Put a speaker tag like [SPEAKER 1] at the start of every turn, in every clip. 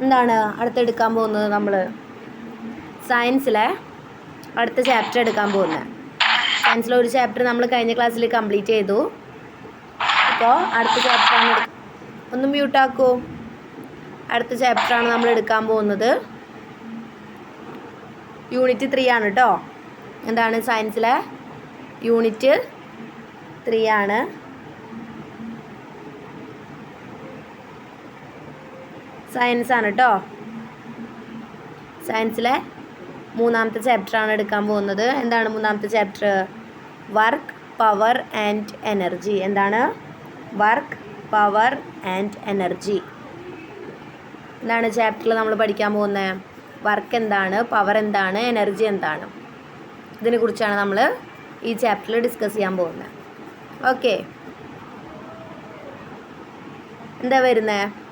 [SPEAKER 1] എന്താണ് അടുത്തെടുക്കാൻ പോകുന്നത്? നമ്മൾ സയൻസിലെ അടുത്ത ചാപ്റ്റർ എടുക്കാൻ പോകുന്നത്. സയൻസിലെ ഒരു ചാപ്റ്റർ നമ്മൾ കഴിഞ്ഞ ക്ലാസ്സിൽ കംപ്ലീറ്റ് ചെയ്തു. അപ്പോൾ അടുത്ത ചാപ്റ്ററാണ് ഒന്ന് മ്യൂട്ടാക്കൂ. അടുത്ത ചാപ്റ്ററാണ് നമ്മൾ എടുക്കാൻ പോകുന്നത്. യൂണിറ്റ് 3 ആണ് കേട്ടോ. എന്താണ് സയൻസിലെ യൂണിറ്റ് 3 ആണ്. സയൻസ് ആണ് കേട്ടോ. സയൻസിലെ 3ാമത്തെ ചാപ്റ്ററാണ് എടുക്കാൻ പോകുന്നത്. എന്താണ് 3ാമത്തെ chapter? Work, power and energy. എന്താണ്? Work, power and energy. എന്താണ് ചാപ്റ്ററിൽ നമ്മൾ പഠിക്കാൻ പോകുന്നത്? വർക്ക് എന്താണ്, പവർ എന്താണ്, എനർജി എന്താണ്? ഇതിനെക്കുറിച്ചാണ് നമ്മൾ ഈ ചാപ്റ്ററിൽ ഡിസ്കസ് ചെയ്യാൻ പോകുന്നത്. ഓക്കെ, എന്താ വരുന്നത്?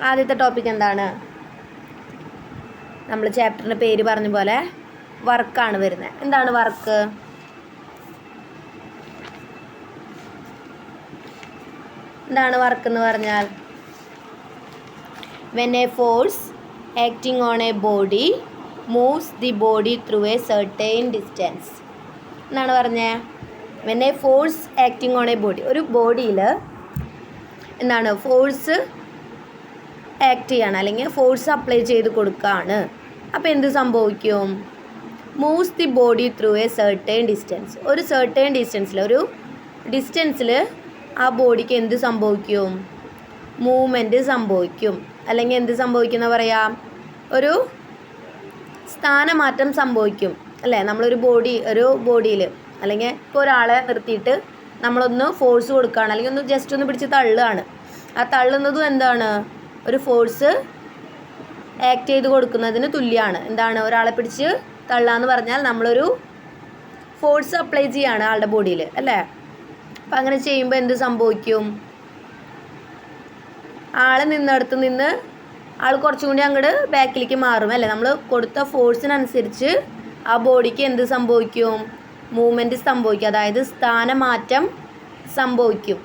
[SPEAKER 1] ആദ്യത്തെ ടോപ്പിക് എന്താണ്? നമ്മൾ ചാപ്റ്ററിൻ്റെ പേര് പറഞ്ഞ പോലെ വർക്കാണ് വരുന്നത്. എന്താണ് വർക്ക്? എന്താണ് വർക്ക് എന്ന് പറഞ്ഞാൽ? when a force acting on a body moves the body through a certain distance. എന്നാണ് പറഞ്ഞത്? when a force acting on a body, ഒരു ബോഡിയിൽ എന്താണ് ഫോഴ്സ് ആക്ട് ചെയ്യാണ്, അല്ലെങ്കിൽ ഫോഴ്സ് അപ്ലൈ ചെയ്ത് കൊടുക്കുകയാണ്. അപ്പോൾ എന്ത് സംഭവിക്കും? Moves the body through A certain distance. ഒരു സർട്ടേൺ ഡിസ്റ്റൻസിൽ, ഒരു ഡിസ്റ്റൻസിൽ ആ ബോഡിക്ക് എന്ത് സംഭവിക്കും? മൂവ്മെൻറ്റ് സംഭവിക്കും. അല്ലെങ്കിൽ എന്ത് സംഭവിക്കുന്ന പറയാം? ഒരു സ്ഥാനമാറ്റം സംഭവിക്കും അല്ലേ? നമ്മളൊരു ബോഡിയിൽ അല്ലെങ്കിൽ ഇപ്പോൾ ഒരാളെ നിർത്തിയിട്ട് നമ്മളൊന്ന് ഫോഴ്സ് കൊടുക്കുകയാണ്, അല്ലെങ്കിൽ ഒന്ന് ജസ്റ്റ് ഒന്ന് പിടിച്ച് തള്ളുകയാണ്. ആ തള്ളുന്നതും എന്താണ്? ഒരു ഫോഴ്സ് ആക്ട് ചെയ്ത് കൊടുക്കുന്നതിന് തുല്യമാണ്. എന്താണ്? ഒരാളെ പിടിച്ച് തള്ളാന്ന് പറഞ്ഞാൽ നമ്മളൊരു ഫോഴ്സ് അപ്ലൈ ചെയ്യുകയാണ് ആളുടെ ബോഡിയിൽ അല്ലേ? അപ്പം അങ്ങനെ ചെയ്യുമ്പോൾ എന്ത് സംഭവിക്കും? ആൾ നിന്നിടത്ത് നിന്ന് ആൾ കുറച്ചും കൂടി അങ്ങോട്ട് ബാക്കിലേക്ക് മാറും അല്ലേ? നമ്മൾ കൊടുത്ത ഫോഴ്സിനനുസരിച്ച് ആ ബോഡിക്ക് എന്ത് സംഭവിക്കും? മൂവ്മെൻറ്റ് സംഭവിക്കും, അതായത് സ്ഥാനമാറ്റം സംഭവിക്കും.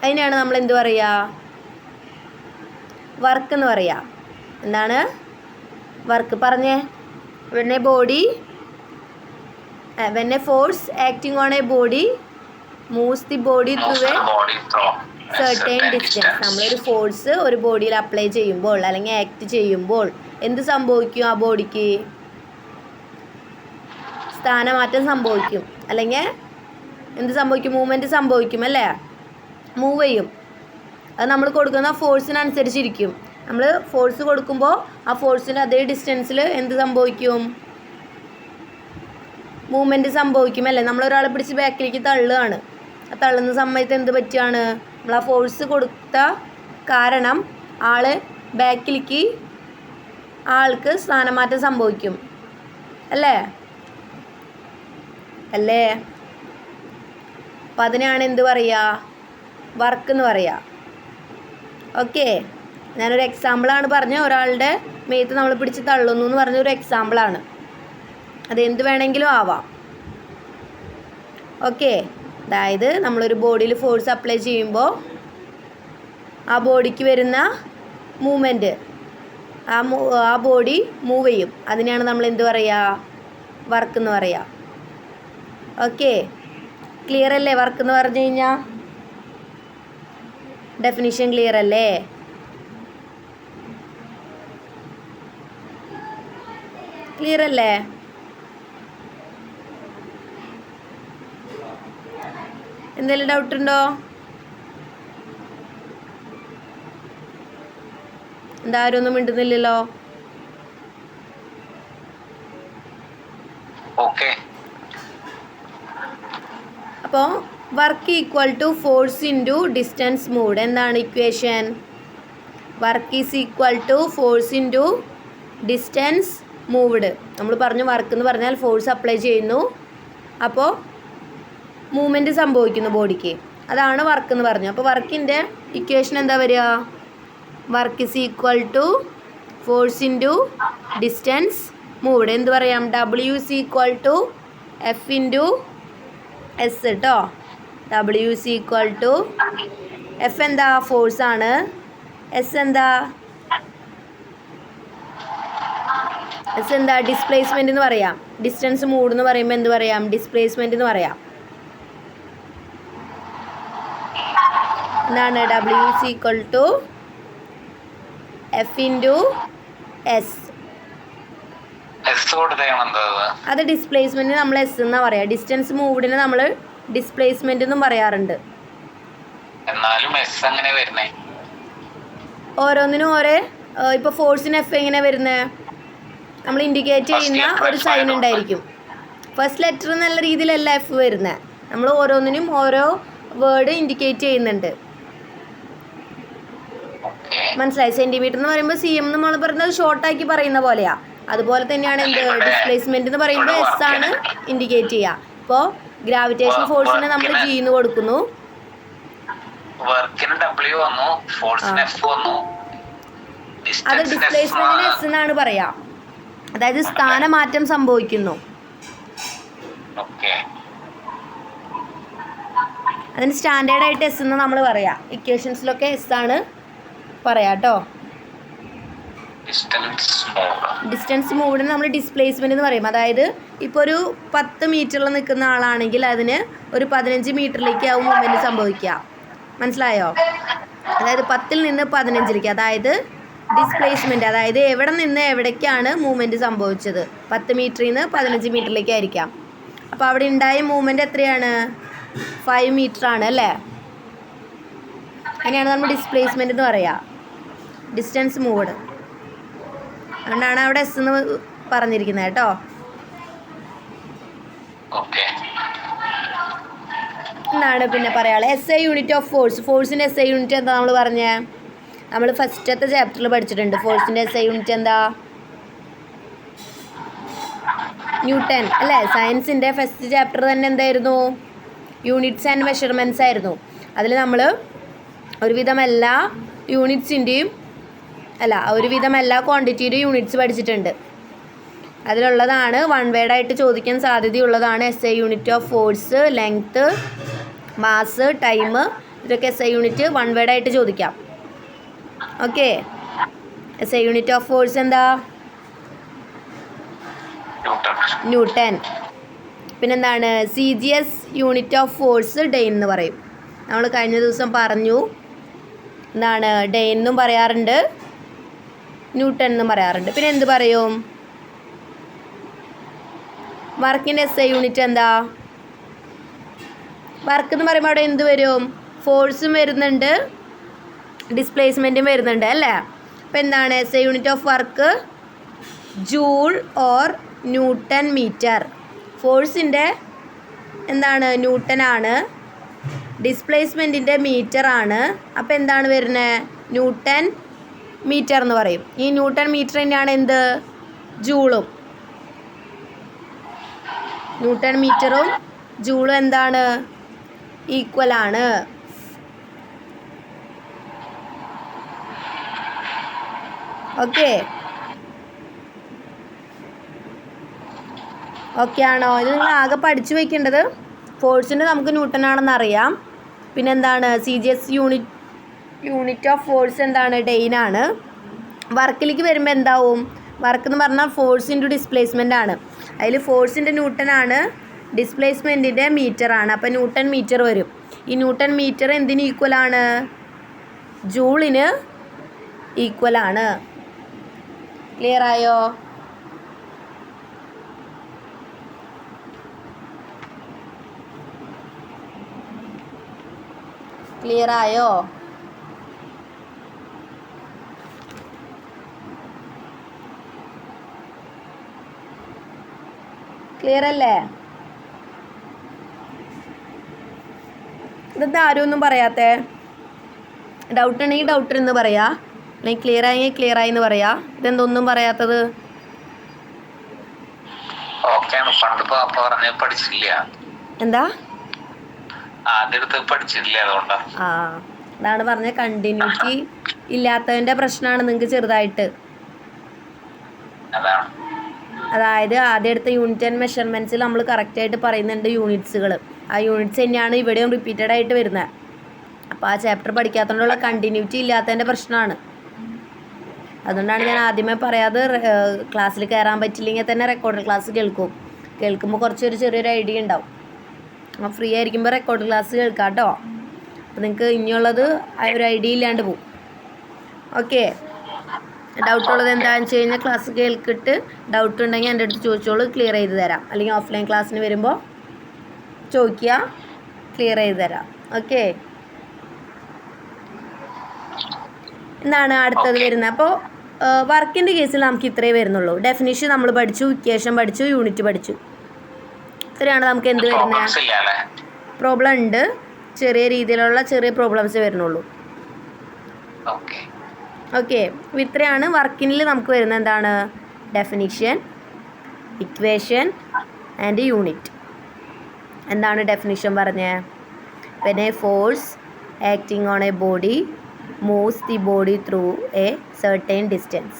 [SPEAKER 1] അതിനെയാണ് നമ്മൾ എന്ത് പറയുക? വർക്ക് എന്ന് പറയുക. എന്താണ് വർക്ക്? പറഞ്ഞേ. when a force acting on a body moves the body through a certain distance. നമ്മളൊരു ഫോഴ്സ് ഒരു ബോഡിയിൽ അപ്ലൈ ചെയ്യുമ്പോൾ അല്ലെങ്കിൽ ആക്ട് ചെയ്യുമ്പോൾ എന്ത് സംഭവിക്കും? ആ ബോഡിക്ക് സ്ഥാനമാറ്റം സംഭവിക്കും, അല്ലെങ്കിൽ എന്ത് സംഭവിക്കും? മൂവ്മെൻറ്റ് സംഭവിക്കും അല്ലേ? മൂവ് ചെയ്യും. അത് നമ്മൾ കൊടുക്കുന്ന ഫോഴ്സിനനുസരിച്ചിരിക്കും. നമ്മൾ ഫോഴ്സ് കൊടുക്കുമ്പോൾ ആ ഫോഴ്സിന് അതേ ഡിസ്റ്റൻസിൽ എന്ത് സംഭവിക്കും? മൂവ്മെൻറ്റ് സംഭവിക്കും അല്ലേ? നമ്മളൊരാളെ പിടിച്ച് ബാക്കിലേക്ക് തള്ളുകയാണ്. ആ തള്ളുന്ന സമയത്ത് എന്ത് പറ്റുകയാണ്? നമ്മൾ ആ ഫോഴ്സ് കൊടുത്ത കാരണം ബാക്കിലേക്ക് ആൾക്ക് സ്ഥാനമാറ്റം സംഭവിക്കും അല്ലേ? അപ്പം അതിനാണ് എന്ത് പറയുക? വർക്ക് എന്ന് പറയുക. ഓക്കെ, ഞാനൊരു എക്സാമ്പിളാണ് പറഞ്ഞത്. ഒരാളുടെ മേത്ത് നമ്മൾ പിടിച്ച് തള്ളുന്നു എന്ന് പറഞ്ഞ ഒരു എക്സാമ്പിളാണ്. അതെന്ത് വേണമെങ്കിലും ആവാം. ഓക്കെ, അതായത് നമ്മളൊരു ബോഡിയിൽ ഫോഴ്സ് അപ്ലൈ ചെയ്യുമ്പോൾ ആ ബോഡിക്ക് വരുന്ന മൂവ്മെൻറ്റ്, ആ ബോഡി മൂവ് ചെയ്യും. അതിനെയാണ് നമ്മൾ എന്ത് പറയുക? വർക്ക് എന്ന് പറയുക. ഓക്കെ, ക്ലിയർ അല്ലേ? വർക്ക് എന്ന് പറഞ്ഞു കഴിഞ്ഞാൽ ഡെഫിനിഷൻ ക്ലിയർ അല്ലേ? ക്ലിയർ അല്ലേ? എന്തെങ്കിലും ഡൗട്ട് ഉണ്ടോ? എന്താരും ഒന്നും മിണ്ടുന്നില്ലല്ലോ. അപ്പോൾ work equal to force into distance moved. എന്താണ് equation? Work is equal to force into distance moved. നമ്മൾ പറഞ്ഞു വർക്ക് എന്ന് പറഞ്ഞാൽ ഫോഴ്സ് അപ്ലൈ ചെയ്യുന്നു, അപ്പോൾ മൂവ്മെൻറ്റ് സംഭവിക്കുന്നു ബോഡിക്ക്. അതാണ് വർക്ക് എന്ന് പറഞ്ഞു. അപ്പോൾ വർക്കിൻ്റെ ഇക്വേഷൻ എന്താ വരിക? Work is equal to force into distance moved. എന്ത് പറയാം? W is equal to F into S കേട്ടോ. W is equal to F എന്താ? ഫോഴ്സാണ്. S എന്താ? എസ് എന്താ ഡിസ്പ്ലേസ്മെൻ്റ് എന്ന് പറയാം. ഡിസ്റ്റൻസ് മൂവ് എന്ന് പറയുമ്പോൾ എന്ത് പറയാം? ഡിസ്പ്ലേസ്മെൻ്റ് എന്ന് പറയാം. എന്താണ് W is equal to F into S. അത് ഡിസ്പ്ലേസ്മെൻറ്റ് നമ്മൾ എസ് എന്നാ പറയാം. ഡിസ്റ്റൻസ് മൂവ്ഡിന് നമ്മൾ ഡിസ്പ്ലേസ്മെൻ്റ് എന്നും പറയാറുണ്ട്. ഓരോന്നിനും ഓരോ ഇപ്പോൾ ഫോഴ്സിന് എഫ് എങ്ങനെ വരുന്നത്? നമ്മൾ ഇൻഡിക്കേറ്റ് ചെയ്യുന്ന ഒരു സൈൻ ഉണ്ടായിരിക്കും. ഫസ്റ്റ് ലെറ്റർ നല്ല രീതിയിലല്ല എഫ് വരുന്നത്. നമ്മൾ ഓരോന്നിനും ഓരോ വേർഡ് ഇൻഡിക്കേറ്റ് ചെയ്യുന്നുണ്ട്. മനസ്സിലായി? സെൻറ്റിമീറ്റർ എന്ന് പറയുമ്പോൾ CM നമ്മൾ പറയുന്നത് ഷോർട്ടാക്കി പറയുന്ന പോലെയാണ്. അതുപോലെ തന്നെയാണ് എന്ത് ഡിസ്പ്ലേസ്മെൻറ്റ് എന്ന് പറയുമ്പോൾ എസ് ആണ് ഇൻഡിക്കേറ്റ് ചെയ്യുക. ഇപ്പോൾ ഗ്രാവിറ്റേഷൻ ഫോഴ്സിന് നമ്മൾ G എന്ന് കൊടുക്കുന്നു. അത് ഡിസ്പ്ലേസ്മെന്റിന് എസ് എന്നാണ് പറയാ. അതായത് സ്ഥാനമാറ്റം സംഭവിക്കുന്നു. അതിന് സ്റ്റാൻഡേർഡ് ആയിട്ട് എസ് എന്ന് നമ്മൾ പറയാം. ഇക്വേഷൻസിലൊക്കെ എസ് ആണ് പറയാ കേട്ടോ. ഡിസ്റ്റൻസ് മൂവിന് നമ്മൾ ഡിസ്പ്ലേസ്മെന്റ് എന്ന് പറയും. അതായത് ഇപ്പോൾ ഒരു 10 മീറ്ററിൽ നിൽക്കുന്ന ആളാണെങ്കിൽ അതിന് ഒരു 15 മീറ്ററിലേക്കാവും മൂവ്മെന്റ് സംഭവിക്കുക. മനസ്സിലായോ? അതായത് 10ൽ നിന്ന് 15ലേക്ക്, അതായത് ഡിസ്പ്ലേസ്മെൻറ്റ്, അതായത് എവിടെ നിന്ന് എവിടേക്കാണ് മൂവ്മെൻറ്റ് സംഭവിച്ചത്. 10 മീറ്ററിൽ നിന്ന് 15 മീറ്ററിലേക്കായിരിക്കാം. അപ്പോൾ അവിടെ ഉണ്ടായ മൂവ്മെൻറ്റ് എത്രയാണ്? 5 മീറ്ററാണ് അല്ലേ? അങ്ങനെയാണ് നമ്മൾ ഡിസ്പ്ലേസ്മെൻറ്റ് എന്ന് പറയുക. Distance moved. അതുകൊണ്ടാണ് അവിടെ എസ് എന്ന് പറഞ്ഞിരിക്കുന്നത് കേട്ടോ. എന്നാണ് പിന്നെ പറയാനുള്ളത്. SI unit of force. ഫോഴ്സിൻ്റെ SI യൂണിറ്റ് എന്താ നമ്മൾ പറഞ്ഞേ? നമ്മൾ ഫസ്റ്റത്തെ ചാപ്റ്ററിൽ പഠിച്ചിട്ടുണ്ട്. ഫോഴ്സിൻ്റെ SI യൂണിറ്റ് എന്താ? ന്യൂട്ടൺ അല്ലേ? സയൻസിൻ്റെ ഫസ്റ്റ് ചാപ്റ്റർ തന്നെ എന്തായിരുന്നു? യൂണിറ്റ്സ് ആൻഡ് മെഷർമെൻറ്റ്സ് ആയിരുന്നു. അതിൽ നമ്മൾ ഒരുവിധം എല്ലാ യൂണിറ്റ്സിൻ്റെയും ഒരുവിധം എല്ലാ ക്വാണ്ടിറ്റിയുടെയും യൂണിറ്റ്സ് പഠിച്ചിട്ടുണ്ട്. അതിലുള്ളതാണ് വൺ വേർഡായിട്ട് ചോദിക്കാൻ സാധ്യതയുള്ളതാണ് SI unit of force, length, mass, time. ഇതൊക്കെ SI യൂണിറ്റ് വൺ വേർഡായിട്ട് ചോദിക്കാം. Okay. SI unit of force എന്താ? ന്യൂട്ടൺ. പിന്നെന്താണ്? CGS unit of force dyne എന്ന് പറയും. നമ്മൾ കഴിഞ്ഞ ദിവസം പറഞ്ഞു. എന്താണ്? ഡെയിൻ എന്നും പറയാറുണ്ട്, ന്യൂട്ടൺ എന്നും പറയാറുണ്ട്. പിന്നെ എന്ത് പറയും? വർക്കിൻ്റെ SI യൂണിറ്റ് എന്താ? വർക്ക് എന്ന് പറയുമ്പോൾ അവിടെ എന്ത് വരും? ഫോഴ്സും വരുന്നുണ്ട്, ഡിസ്പ്ലേസ്മെൻറ്റും വരുന്നുണ്ട് അല്ലേ? അപ്പോൾ എന്താണ് SI unit of work? Joule or newton metre. ഫോഴ്സിൻ്റെ എന്താണ്? ന്യൂട്ടൺ ആണ്. ഡിസ്പ്ലേസ്മെൻറ്റിൻ്റെ മീറ്റർ ആണ്. അപ്പോൾ എന്താണ് വരുന്നത്? ന്യൂട്ടൺ മീറ്റർ എന്ന് പറയും. ഈ ന്യൂട്ടൺ മീറ്റർ തന്നെയാണ് എന്ത്? ജൂളും. ന്യൂട്ടൺ മീറ്ററും ജൂളും എന്താണ്? ഈക്വൽ ആണ്. ഓക്കെ. ഓക്കെ ആണോ? ഇത് നിങ്ങൾ ആകെ പഠിച്ചു വയ്ക്കേണ്ടത് ഫോഴ്സിൻ്റെ നമുക്ക് ന്യൂട്ടൺ ആണെന്ന് അറിയാം. പിന്നെന്താണ്? CGS യൂണിറ്റ് ഓഫ് ഫോഴ്സ് എന്താണ്? ഡെയിൻ ആണ്. വർക്കിലേക്ക് വരുമ്പോൾ എന്താവും? വർക്ക് എന്ന് പറഞ്ഞാൽ ഫോഴ്സ് ഇൻറ്റു ഡിസ്പ്ലേസ്മെൻ്റ് ആണ്. അതിൽ ഫോഴ്സിൻ്റെ ന്യൂട്ടൺ ആണ്, ഡിസ്പ്ലേസ്മെൻറ്റിൻ്റെ മീറ്റർ ആണ്. അപ്പോൾ ന്യൂട്ടൺ മീറ്റർ വരും. ഈ ന്യൂട്ടൺ മീറ്റർ എന്തിന് ഈക്വൽ ആണ്? ജൂളിന് ഈക്വൽ ആണ്. ക്ലിയർ ആയോ? ക്ലിയർ ആയോ? ക്ലിയർ അല്ലേ? ഇതെന്താ ആരും ഒന്നും പറയാത്തേ? ഡൗട്ട് ഉണ്ടെങ്കിൽ ഡൗട്ട് എന്ന് പറയാ, അല്ലെങ്കിൽ ക്ലിയർ ആയെങ്കിൽ ക്ലിയർ ആയി എന്ന് പറയാ. ഇതെന്തൊന്നും പറയാത്തത്? എന്താ? അതാണ് പറഞ്ഞ കണ്ടിന്യൂറ്റി ഇല്ലാത്തതിൻ്റെ പ്രശ്നമാണ് നിങ്ങൾക്ക് ചെറുതായിട്ട്. അതായത് ആദ്യം എടുത്ത യൂണിറ്റ് ആൻഡ് മെഷർമെൻറ്റ്സിൽ നമ്മൾ കറക്റ്റായിട്ട് പറയുന്നുണ്ട് യൂണിറ്റ്സുകൾ. ആ യൂണിറ്റ്സ് തന്നെയാണ് ഇവിടെയും റിപ്പീറ്റഡ് ആയിട്ട് വരുന്നത്. അപ്പോൾ ആ ചാപ്റ്റർ പഠിക്കാത്തതുകൊണ്ടുള്ള കണ്ടിന്യൂറ്റി ഇല്ലാത്തതിൻ്റെ പ്രശ്നമാണ്. അതുകൊണ്ടാണ് ഞാൻ ആദ്യമേ പറയാതെ ക്ലാസ്സിൽ കയറാൻ പറ്റില്ലെങ്കിൽ തന്നെ റെക്കോർഡ് ക്ലാസ് കേൾക്കുമ്പോൾ കുറച്ചൊരു ചെറിയൊരു ഐഡിയ ഉണ്ടാവും. അപ്പോൾ ഫ്രീ ആയിരിക്കുമ്പോൾ റെക്കോർഡ് ക്ലാസ് കേൾക്കാം കേട്ടോ. അപ്പോൾ നിങ്ങൾക്ക് ഇനിയുള്ളത് ഒരു ഐഡിയ ഇല്ലാണ്ട് പോകും. ഓക്കെ, ഡൗട്ടുള്ളത് എന്താണെന്ന് വെച്ച് കഴിഞ്ഞാൽ ക്ലാസ് കേൾക്കിട്ട് ഡൗട്ട് ഉണ്ടെങ്കിൽ എൻ്റെ അടുത്ത് ചോദിച്ചോളൂ, ക്ലിയർ ചെയ്ത് തരാം. അല്ലെങ്കിൽ ഓഫ്ലൈൻ ക്ലാസ്സിന് വരുമ്പോൾ ചോദിക്കുക, ക്ലിയർ ചെയ്ത് തരാം. ഓക്കെ, എന്താണ് അടുത്തത് വരുന്നത്? അപ്പോൾ വർക്കിൻ്റെ കേസിൽ നമുക്ക് ഇത്രയേ വരുന്നുള്ളൂ. ഡെഫിനിഷൻ നമ്മൾ പഠിച്ചു, ഇക്വേഷൻ പഠിച്ചു, യൂണിറ്റ് പഠിച്ചു. ഇത്രയാണ് നമുക്ക് എന്ത് വരുന്നത്? പ്രോബ്ലം ഉണ്ട്, ചെറിയ രീതിയിലുള്ള ചെറിയ പ്രോബ്ലംസ് വരുന്നുള്ളൂ. ഓക്കെ, ഇത്രയാണ് വർക്കിനിൽ നമുക്ക് വരുന്നത്. എന്താണ്? Definition, equation and unit. എന്താണ് ഡെഫിനിഷൻ പറഞ്ഞത്? When A force acting on A body moves the body through A certain distance.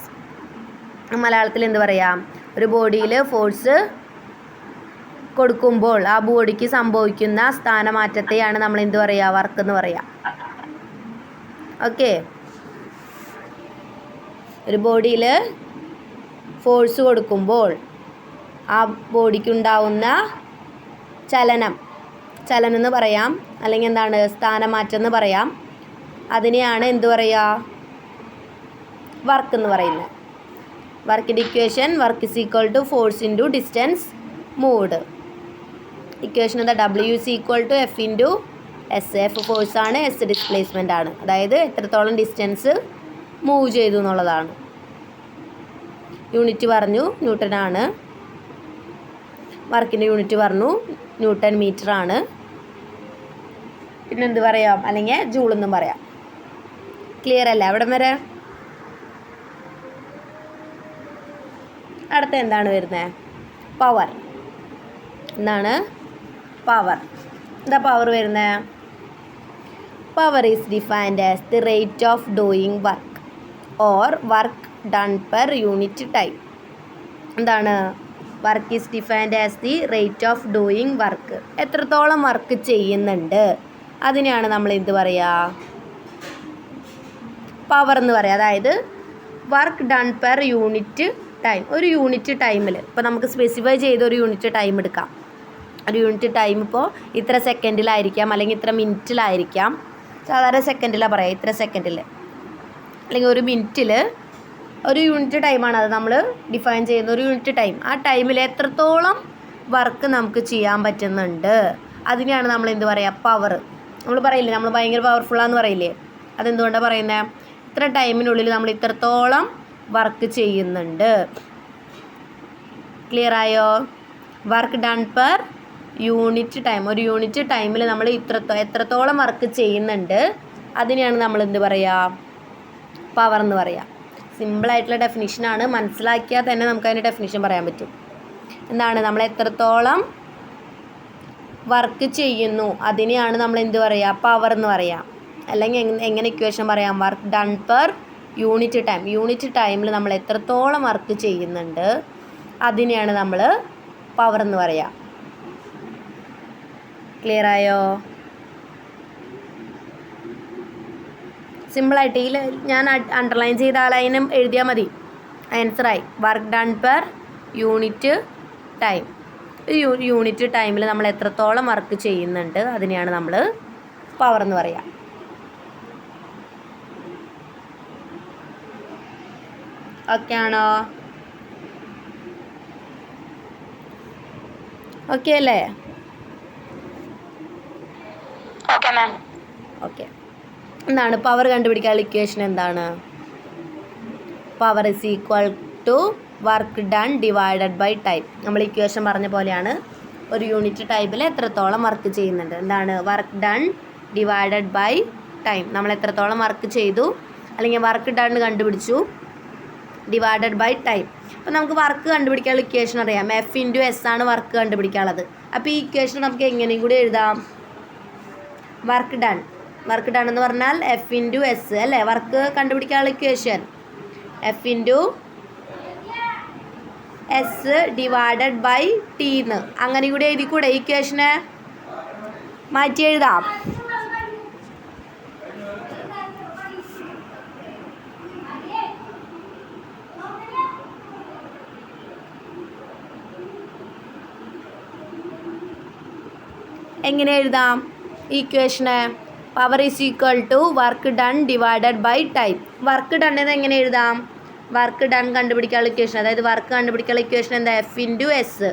[SPEAKER 1] മലയാളത്തിൽ എന്ത് പറയാം? ഒരു ബോഡിയിൽ ഫോഴ്സ് കൊടുക്കുമ്പോൾ ആ ബോഡിക്ക് സംഭവിക്കുന്ന സ്ഥാനമാറ്റത്തെയാണ് നമ്മൾ എന്ത് പറയുക? വർക്ക് എന്ന് പറയാം. ഓക്കെ, ഒരു ബോഡിയിൽ ഫോഴ്സ് കൊടുക്കുമ്പോൾ ആ ബോഡിക്കുണ്ടാവുന്ന ചലനം എന്ന് പറയാം, അല്ലെങ്കിൽ എന്താണ് സ്ഥാനമാറ്റം എന്ന് പറയാം. അതിനെയാണ് എന്ത് പറയുക? വർക്ക് എന്ന് പറയുന്നത്. വർക്കിൻ്റെ equation work is equal to force into distance moved. Equation എന്താ? W is equal to F into S. F ഫോഴ്സാണ്, എസ് ഡിസ്പ്ലേസ്മെൻ്റ് ആണ്. അതായത് എത്രത്തോളം ഡിസ്റ്റൻസ് മൂവ് ചെയ്തു എന്നുള്ളതാണ്. യൂണിറ്റ് പറഞ്ഞു, ന്യൂട്ടനാണ്. വർക്കിൻ്റെ യൂണിറ്റ് പറഞ്ഞു, ന്യൂട്ടൺ മീറ്റർ ആണ്. പിന്നെന്ത് പറയാം? അല്ലെങ്കിൽ ജൂൾ എന്നും പറയാം. ക്ലിയർ അല്ലേ അവിടം വരെ? അടുത്ത എന്താണ് വരുന്നത്? പവർ. എന്താണ് പവർ? എന്താ പവർ വരുന്നത്? Power is defined as the rate of doing work or work done per unit time. എന്താണ്? Work is defined as the rate of doing work. എത്രത്തോളം വർക്ക് ചെയ്യുന്നുണ്ട് അതിനെയാണ് നമ്മൾ എന്ത് പറയുക? പവർ എന്ന് പറയുക. അതായത് work done per unit time. ഒരു യൂണിറ്റ് ടൈമിൽ ഇപ്പോൾ നമുക്ക് സ്പെസിഫൈ ചെയ്ത ഒരു യൂണിറ്റ് ടൈം എടുക്കാം. ഒരു യൂണിറ്റ് ടൈം ഇപ്പോൾ ഇത്ര സെക്കൻഡിലായിരിക്കാം, അല്ലെങ്കിൽ ഇത്ര മിനിറ്റിലായിരിക്കാം. സാധാരണ സെക്കൻഡിലാണ് പറയുക, ഇത്ര സെക്കൻഡിൽ അല്ലെങ്കിൽ ഒരു മിനിറ്റിൽ ഒരു യൂണിറ്റ് ടൈമാണ് അത് നമ്മൾ ഡിഫൈൻ ചെയ്യുന്ന ഒരു യൂണിറ്റ് ടൈം. ആ ടൈമിൽ എത്രത്തോളം വർക്ക് നമുക്ക് ചെയ്യാൻ പറ്റുന്നുണ്ട് അതിനെയാണ് നമ്മൾ എന്ത് പറയുക? പവർ. നമ്മൾ പറയില്ലേ, നമ്മൾ ഭയങ്കര പവർഫുള്ളാന്ന് പറയില്ലേ? അതെന്തുകൊണ്ടാണ് പറയുന്നത്? ഇത്ര ടൈമിനുള്ളിൽ നമ്മൾ ഇത്രത്തോളം വർക്ക് ചെയ്യുന്നുണ്ട്. ക്ലിയർ ആയോ? Work done per unit time. ഒരു യൂണിറ്റ് ടൈമിൽ നമ്മൾ എത്രത്തോളം വർക്ക് ചെയ്യുന്നുണ്ട് അതിനെയാണ് നമ്മൾ എന്ത് പറയുക? പവർ എന്ന് പറയുക. സിമ്പിളായിട്ടുള്ള ഡെഫിനിഷനാണ്. മനസ്സിലാക്കിയാൽ തന്നെ നമുക്ക് അതിൻ്റെ ഡെഫിനിഷൻ പറയാൻ പറ്റും. എന്താണ്? നമ്മൾ എത്രത്തോളം വർക്ക് ചെയ്യുന്നു അതിനെയാണ് നമ്മൾ എന്ത് പറയുക? പവർ എന്ന് പറയാം. അല്ലെങ്കിൽ എങ്ങനെ ഇക്വേഷൻ പറയാം? Work done per unit time. Unit ടൈമിൽ നമ്മൾ എത്രത്തോളം വർക്ക് ചെയ്യുന്നുണ്ട് അതിനെയാണ് നമ്മൾ പവർ എന്ന് പറയാം. ക്ലിയർ ആയോ? സിമ്പിളായിട്ട് ഞാൻ അണ്ടർലൈൻ ചെയ്ത ലൈനും എഴുതിയാൽ മതി. ആൻസറായി. Work done per unit time. Unit ടൈമിൽ നമ്മൾ എത്രത്തോളം വർക്ക് ചെയ്യുന്നുണ്ട് അതിനെയാണ് നമ്മൾ പവർ എന്ന് പറയുക. ഓക്കെ ആണോ? ഓക്കെ അല്ലേ? ഓക്കെ. എന്താണ് പവർ കണ്ടുപിടിക്കാനുള്ള ഇക്വേഷൻ? എന്താണ്? Power is equal to work done divided by time. നമ്മൾ ഇക്വേഷൻ പറഞ്ഞ പോലെയാണ്. ഒരു യൂണിറ്റ് ടൈമിൽ എത്രത്തോളം വർക്ക് ചെയ്യുന്നുണ്ട്. എന്താണ്? Work done divided by time. നമ്മൾ എത്രത്തോളം വർക്ക് ചെയ്തു അല്ലെങ്കിൽ വർക്ക് ഡൺ കണ്ടുപിടിച്ചു, ഡിവൈഡഡ് ബൈ ടൈം. അപ്പോൾ നമുക്ക് വർക്ക് കണ്ടുപിടിക്കാനുള്ള ഇക്വേഷൻ അറിയാം. F ഇൻറ്റു എസ് ആണ് വർക്ക് കണ്ടുപിടിക്കാനുള്ളത്. അപ്പോൾ ഈ ഇക്വേഷൻ നമുക്ക് എങ്ങനെയും കൂടി എഴുതാം. വർക്ക് ഡൺ എന്ന് പറഞ്ഞാൽ F ഇൻറ്റു എസ് അല്ലേ? വർക്ക് കണ്ടുപിടിക്കാനുള്ള equation F into S divided by T എന്ന് അങ്ങനെ കൂടി എഴുതിക്കൂടെ? ഇക്വേഷനെ മാറ്റി എഴുതാം. എങ്ങനെ എഴുതാം ഈക്വേഷന്? Power is equal to work done divided by time. Work done എന്ന് എങ്ങനെ എഴുതാം? വർക്ക് ഡൺ കണ്ടുപിടിക്കാനുള്ള ഇക്വേഷൻ, അതായത് വർക്ക് കണ്ടുപിടിക്കാനുള്ള ഇക്വേഷൻ എന്താ? എഫ് ഇൻറ്റു എസ്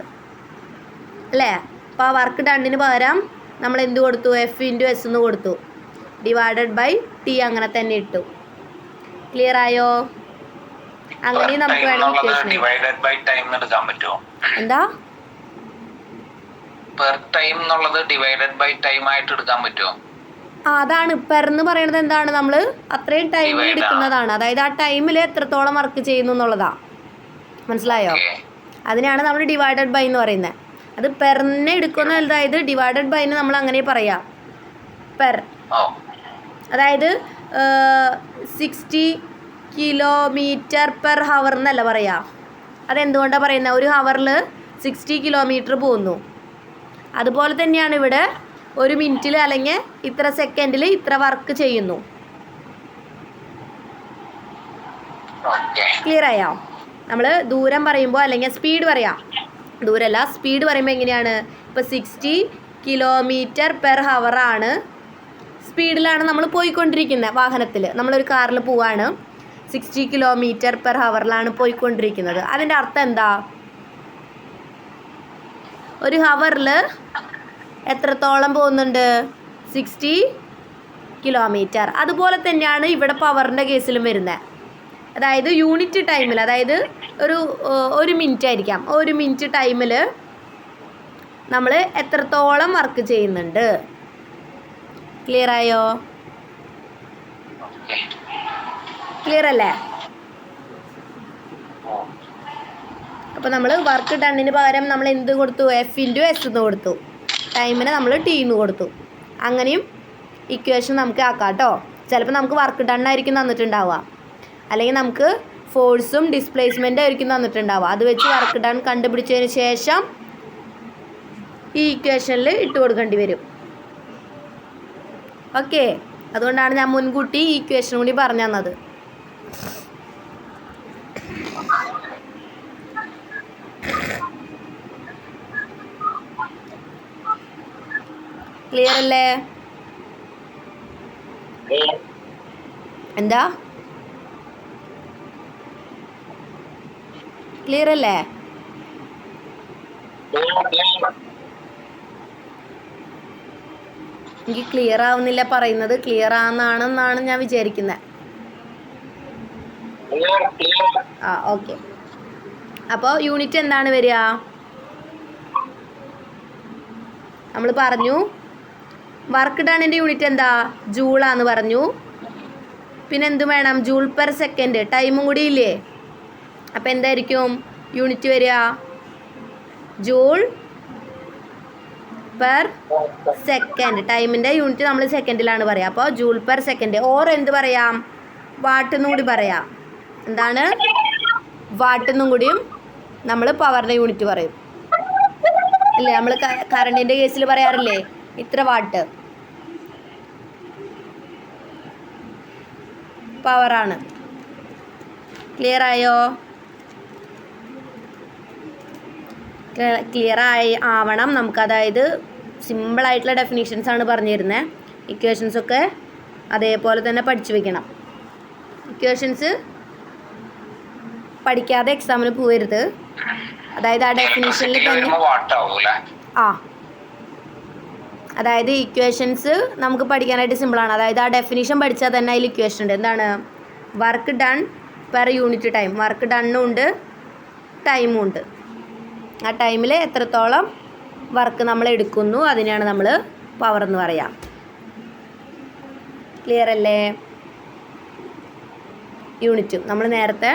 [SPEAKER 1] അല്ലേ? അപ്പോൾ ആ വർക്ക് ഡണ്ണിന് പകരം നമ്മൾ എന്ത് കൊടുത്തു? എഫ് ഇൻറ്റു എസ് എന്ന് കൊടുത്തു. ഡിവൈഡഡ് ബൈ ടി അങ്ങനെ തന്നെ ഇട്ടു. ക്ലിയർ ആയോ? അങ്ങനെ നമുക്ക് വേണമെങ്കിൽ ഇക്വേഷൻ എന്താ അതാണ് പെർ എന്ന് പറയുന്നത്. എന്താണ്? നമ്മൾ അത്രയും ടൈമിൽ എടുക്കുന്നതാണ്, അതായത് ആ ടൈമിൽ എത്രത്തോളം വർക്ക് ചെയ്യുന്നു എന്നുള്ളതാണ്. മനസ്സിലായോ? അതിനാണ് നമ്മൾ ഡിവൈഡഡ് ബൈ എന്ന് പറയുന്നത്. അത് പെറിനെ എടുക്കുന്ന, അതായത് ഡിവൈഡഡ് ബൈന് നമ്മൾ അങ്ങനെ പറയാം പെർ. അതായത് 60 കിലോമീറ്റർ പെർ ഹവർ എന്നല്ല പറയാം. അതെന്തുകൊണ്ടാണ് പറയുന്നത്? ഒരു ഹവറിൽ 60 കിലോമീറ്റർ പോകുന്നു. അതുപോലെ തന്നെയാണ് ഇവിടെ ഒരു മിനിറ്റിൽ അല്ലെങ്കിൽ ഇത്ര സെക്കൻഡിൽ ഇത്ര വർക്ക് ചെയ്യുന്നു. ക്ലിയർ ആയോ? നമ്മൾ ദൂരം പറയുമ്പോൾ അല്ലെങ്കിൽ സ്പീഡ് പറയാം, ദൂരമല്ല സ്പീഡ് പറയുമ്പോൾ എങ്ങനെയാണ്? ഇപ്പോൾ 60 കിലോമീറ്റർ പെർ ഹവറാണ് സ്പീഡിലാണ് നമ്മൾ പോയിക്കൊണ്ടിരിക്കുന്നത്. വാഹനത്തിൽ നമ്മളൊരു കാറിൽ പോവാണ്, 60 കിലോമീറ്റർ പെർ ഹവറിലാണ് പോയിക്കൊണ്ടിരിക്കുന്നത്. അതിൻ്റെ അർത്ഥം എന്താ? ഒരു ഹവറിൽ എത്രത്തോളം പോകുന്നുണ്ട്? 60 കിലോമീറ്റർ. അതുപോലെ തന്നെയാണ് ഇവിടെ പവറിൻ്റെ കേസിലും വരുന്നത്. അതായത് യൂണിറ്റ് ടൈമിൽ, അതായത് ഒരു മിനിറ്റ് ആയിരിക്കാം, ഒരു മിനിറ്റ് ടൈമിൽ നമ്മൾ എത്രത്തോളം വർക്ക് ചെയ്യുന്നുണ്ട്. ക്ലിയർ ആയോ? ക്ലിയർ അല്ലേ? അപ്പോൾ നമ്മൾ വർക്ക് ഡണ്ണിന് പകരം നമ്മൾ എന്ത് കൊടുത്തു? എഫ് ഇൻറ്റു എസ് എന്ന് കൊടുത്തു. ടൈമിന് നമ്മൾ ടി എന്ന് കൊടുത്തു. അങ്ങനെയും ഇക്വേഷൻ നമുക്ക് ആക്കാം കേട്ടോ. ചിലപ്പോൾ നമുക്ക് വർക്ക് ഡൺ ആയിരിക്കും തന്നിട്ടുണ്ടാവുക, അല്ലെങ്കിൽ നമുക്ക് ഫോഴ്സും ഡിസ്പ്ലേസ്മെൻറ്റും ആയിരിക്കും തന്നിട്ടുണ്ടാവുക. അത് വെച്ച് വർക്ക് ഡൺ കണ്ടുപിടിച്ചതിന് ശേഷം ഈ ഇക്വേഷനിൽ ഇട്ട് കൊടുക്കേണ്ടി വരും. ഓക്കെ, അതുകൊണ്ടാണ് ഞാൻ മുൻകൂട്ടി ഈ ഇക്വേഷൻ കൂടി പറഞ്ഞു തന്നത്. ക്ലിയർ അല്ലേ? എന്താ ക്ലിയർ അല്ലേ? എനിക്ക് ക്ലിയർ ആവുന്നില്ല പറയുന്നത്. ക്ലിയർ ആണെന്നാണ് ഞാൻ വിചാരിക്കുന്നത്. ഓക്കെ. അപ്പോൾ യൂണിറ്റ് എന്താണ് വരിക? നമ്മൾ പറഞ്ഞു വർക്ക് ഡണ്ണിൻ്റെ യൂണിറ്റ് എന്താ? ജൂളാന്ന് പറഞ്ഞു. പിന്നെ എന്ത് വേണം? Joule per second. ടൈമും കൂടി ഇല്ലേ? അപ്പോൾ എന്തായിരിക്കും യൂണിറ്റ് വരിക? Joule per second. ടൈമിൻ്റെ യൂണിറ്റ് നമ്മൾ സെക്കൻഡിലാണ് പറയുക. അപ്പോൾ ജൂൾ പെർ സെക്കൻഡ്. ഓർ എന്ത് പറയാം? വാട്ടെന്നും കൂടി പറയാം. എന്താണ്? വാട്ടെന്നും കൂടിയും നമ്മൾ പവറിൻ്റെ യൂണിറ്റ് പറയും അല്ലേ? നമ്മൾ കറണ്ടിൻ്റെ കേസിൽ പറയാറില്ലേ? ഇത്ര വാട്ട് പവറാണ്. ക്ലിയർ ആയോ? ക്ലിയർ ആവണം നമുക്ക്. അതായത് സിമ്പിളായിട്ടുള്ള ഡെഫിനിഷൻസ് ആണ് പറഞ്ഞു തരുന്നത്. ഇക്വേഷൻസൊക്കെ അതേപോലെ തന്നെ പഠിച്ചു വെക്കണം. ഇക്വേഷൻസ് പഠിക്കാതെ എക്സാമിന് പോകരുത്. അതായത് ആ ഡെഫിനിഷനിൽ തന്നെ അതായത് ഇക്വേഷൻസ് നമുക്ക് പഠിക്കാനായിട്ട് സിമ്പിളാണ്. അതായത് ആ ഡെഫിനിഷൻ പഠിച്ചാൽ തന്നെ അതിൽ ഇക്വേഷൻ ഉണ്ട്. എന്താണ്? Work done per unit time. Work ഡണ്ണും ഉണ്ട്, ടൈമും ഉണ്ട്. ആ ടൈമിൽ എത്രത്തോളം വർക്ക് നമ്മൾ എടുക്കുന്നു അതിനെയാണ് നമ്മൾ പവർ എന്ന് പറയാം. ക്ലിയർ അല്ലേ? യൂണിറ്റും നമ്മൾ നേരത്തെ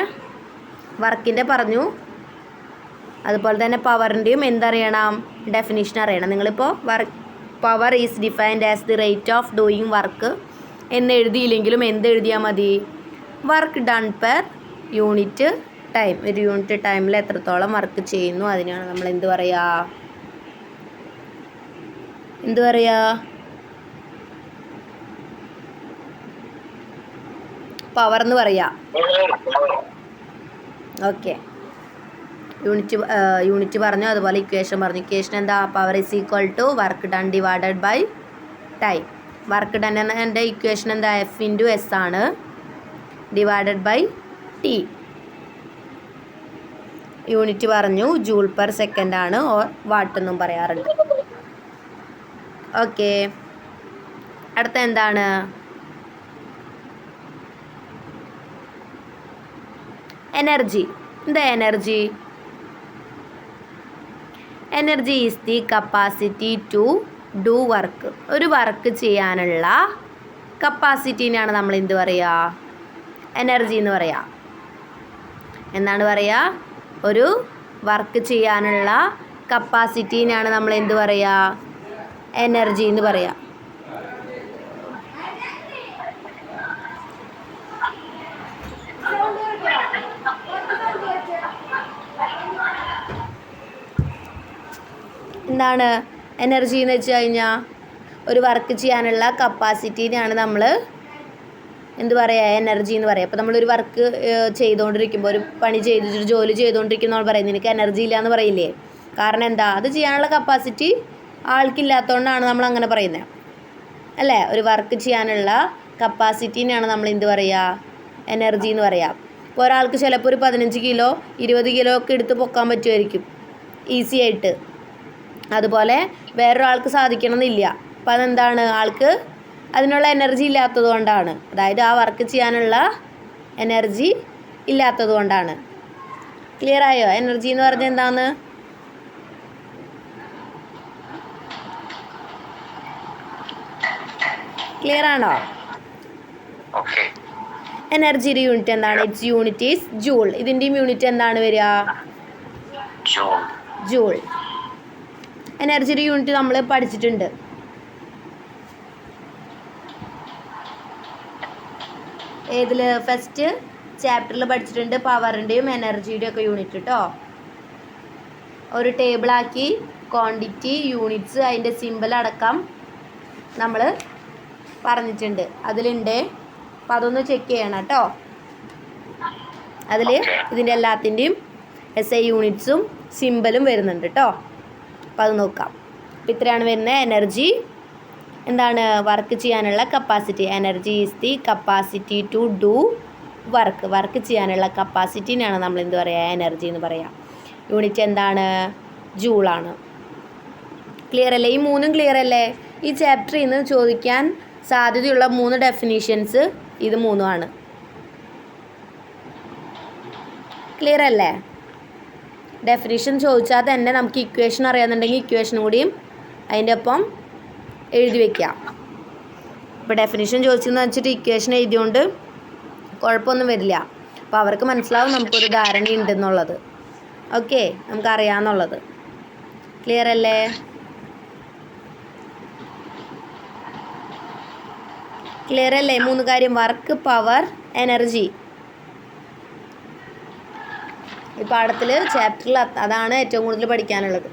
[SPEAKER 1] വർക്കിൻ്റെ പറഞ്ഞു. അതുപോലെ തന്നെ പവറിൻ്റെയും എന്തറിയണം? ഡെഫിനിഷൻ അറിയണം. നിങ്ങളിപ്പോൾ power is defined as the rate of doing work എന്ന് എഴുതിയില്ലെങ്കിലും എന്തെഴുതിയാൽ മതി? Work done per unit time. ഒരു യൂണിറ്റ് ടൈമിൽ എത്രത്തോളം വർക്ക് ചെയ്യുന്നു അതിനാണ് നമ്മൾ എന്ത് പറയുക? പവർ എന്ന് പറയാം. ഓക്കെ, യൂണിറ്റ് പറഞ്ഞു, അതുപോലെ ഇക്വേഷൻ പറഞ്ഞു. ഇക്വേഷൻ എന്താ? Power is equal to work done divided by time. Work done എൻ്റെ ഇക്വേഷൻ എന്താ? F ഇൻറ്റു S ആണ്, ഡിവൈഡഡ് ബൈ T. യൂണിറ്റ് പറഞ്ഞു, ജൂൾ പെർ സെക്കൻഡ് ആണ്, ഓർ വാട്ട് എന്നും പറയാറുണ്ട്. ഓക്കെ, അടുത്ത എന്താണ്? എനർജി. എന്താ energy? Energy is the capacity to do work. ഒരു വർക്ക് ചെയ്യാനുള്ള കപ്പാസിറ്റീനാണ് നമ്മൾ എന്ത് പറയുക? എനർജി എന്ന് പറയുക. എന്താണ് പറയുക? ഒരു വർക്ക് ചെയ്യാനുള്ള കപ്പാസിറ്റീനാണ് നമ്മൾ എന്ത് പറയുക? എനർജി എന്ന് പറയുക. എന്താണ് എനർജി എന്ന് വെച്ച് കഴിഞ്ഞാൽ? ഒരു വർക്ക് ചെയ്യാനുള്ള കപ്പാസിറ്റീനാണ് നമ്മൾ എന്ത് പറയുക? എനർജി എന്ന് പറയുക. അപ്പോൾ നമ്മളൊരു വർക്ക് ചെയ്തുകൊണ്ടിരിക്കുമ്പോൾ, ഒരു പണി ചെയ്തിട്ട് ജോലി ചെയ്തുകൊണ്ടിരിക്കുന്നവൾ പറയും നിനക്ക് എനർജി ഇല്ല എന്ന് പറയില്ലേ? കാരണം എന്താ? അത് ചെയ്യാനുള്ള കപ്പാസിറ്റി ആൾക്കില്ലാത്തതുകൊണ്ടാണ് നമ്മൾ അങ്ങനെ പറയുന്നത്, അല്ലേ? ഒരു വർക്ക് ചെയ്യാനുള്ള കപ്പാസിറ്റീനാണ് നമ്മൾ എന്ത് പറയുക? എനർജി എന്ന് പറയുക. ഇപ്പോൾ ഒരാൾക്ക് ചിലപ്പോൾ ഒരു 15 കിലോ 20 കിലോ ഒക്കെ എടുത്ത് പൊക്കാൻ പറ്റുമായിരിക്കും ഈസി ആയിട്ട്. അതുപോലെ വേറൊരാൾക്ക് സാധിക്കണമെന്നില്ല. അപ്പോൾ അതെന്താണ്? ആൾക്ക് അതിനുള്ള എനർജി ഇല്ലാത്തത് കൊണ്ടാണ്. അതായത് ആ വർക്ക് ചെയ്യാനുള്ള എനർജി ഇല്ലാത്തത് കൊണ്ടാണ്. ക്ലിയർ ആയോ? എനർജി എന്ന് പറഞ്ഞാൽ എന്താന്ന്? ക്ലിയർ ആണോ? എനർജിയുടെ യൂണിറ്റ് എന്താണ്? It's unit is joule. ഇതിൻ്റെയും യൂണിറ്റ് എന്താണ് വരിക? ജൂൾ. എനർജിയുടെ യൂണിറ്റ് നമ്മൾ പഠിച്ചിട്ടുണ്ട്. ഏതിൽ? ഫസ്റ്റ് ചാപ്റ്ററിൽ പഠിച്ചിട്ടുണ്ട്. പവറിൻ്റെയും എനർജിയുടെയും ഒക്കെ യൂണിറ്റ് കേട്ടോ. ഒരു ടേബിളാക്കി ക്വാണ്ടിറ്റി, യൂണിറ്റ്സ്, അതിൻ്റെ സിമ്പിൾ അടക്കം നമ്മൾ പറഞ്ഞിട്ടുണ്ട്. അതിലുണ്ട്. അപ്പോൾ അതൊന്ന് ചെക്ക് ചെയ്യണം കേട്ടോ. അതിൽ ഇതിൻ്റെ എല്ലാത്തിൻ്റെയും SI യൂണിറ്റ്സും സിമ്പിളും വരുന്നുണ്ട് കേട്ടോ. അപ്പോൾ അത് നോക്കാം. അപ്പോൾ ഇത്രയാണ് വരുന്നത്. എനർജി എന്താണ്? വർക്ക് ചെയ്യാനുള്ള capacity. Energy is the capacity to do work. Work ചെയ്യാനുള്ള കപ്പാസിറ്റിനാണ് നമ്മൾ എന്ത് പറയുക? എനർജി എന്ന് പറയാം. യൂണിറ്റ് എന്താണ്? ജൂളാണ്. ക്ലിയർ അല്ലേ? ഈ മൂന്നും ക്ലിയർ അല്ലേ? ഈ ചാപ്റ്ററിൽ നിന്ന് ചോദിക്കാൻ സാധ്യതയുള്ള 3 ഡെഫിനീഷൻസ് ഇത് 3ആണ്. ക്ലിയർ അല്ലേ? ഡെഫിനീഷൻ ചോദിച്ചാൽ തന്നെ നമുക്ക് ഇക്വേഷൻ അറിയാമെന്നുണ്ടെങ്കിൽ ഇക്വേഷനും കൂടിയും അതിൻ്റെ ഒപ്പം എഴുതി വയ്ക്കാം. ഇപ്പോൾ ഡെഫിനേഷൻ ചോദിച്ചെന്ന് വെച്ചിട്ട് ഇക്വേഷൻ എഴുതിയോണ്ട് കുഴപ്പമൊന്നും വരില്ല. അപ്പോൾ അവർക്ക് മനസ്സിലാവും നമുക്കൊരു ധാരണയുണ്ടെന്നുള്ളത്. ഓക്കെ, നമുക്കറിയാമെന്നുള്ളത്. ക്ലിയർ അല്ലേ? ക്ലിയർ അല്ലേ? 3 കാര്യം: വർക്ക്, പവർ, എനർജി. ഈ പാഠത്തിൽ ചാപ്റ്ററിൽ അതാണ് ഏറ്റവും കൂടുതൽ പഠിക്കാനുള്ളത്.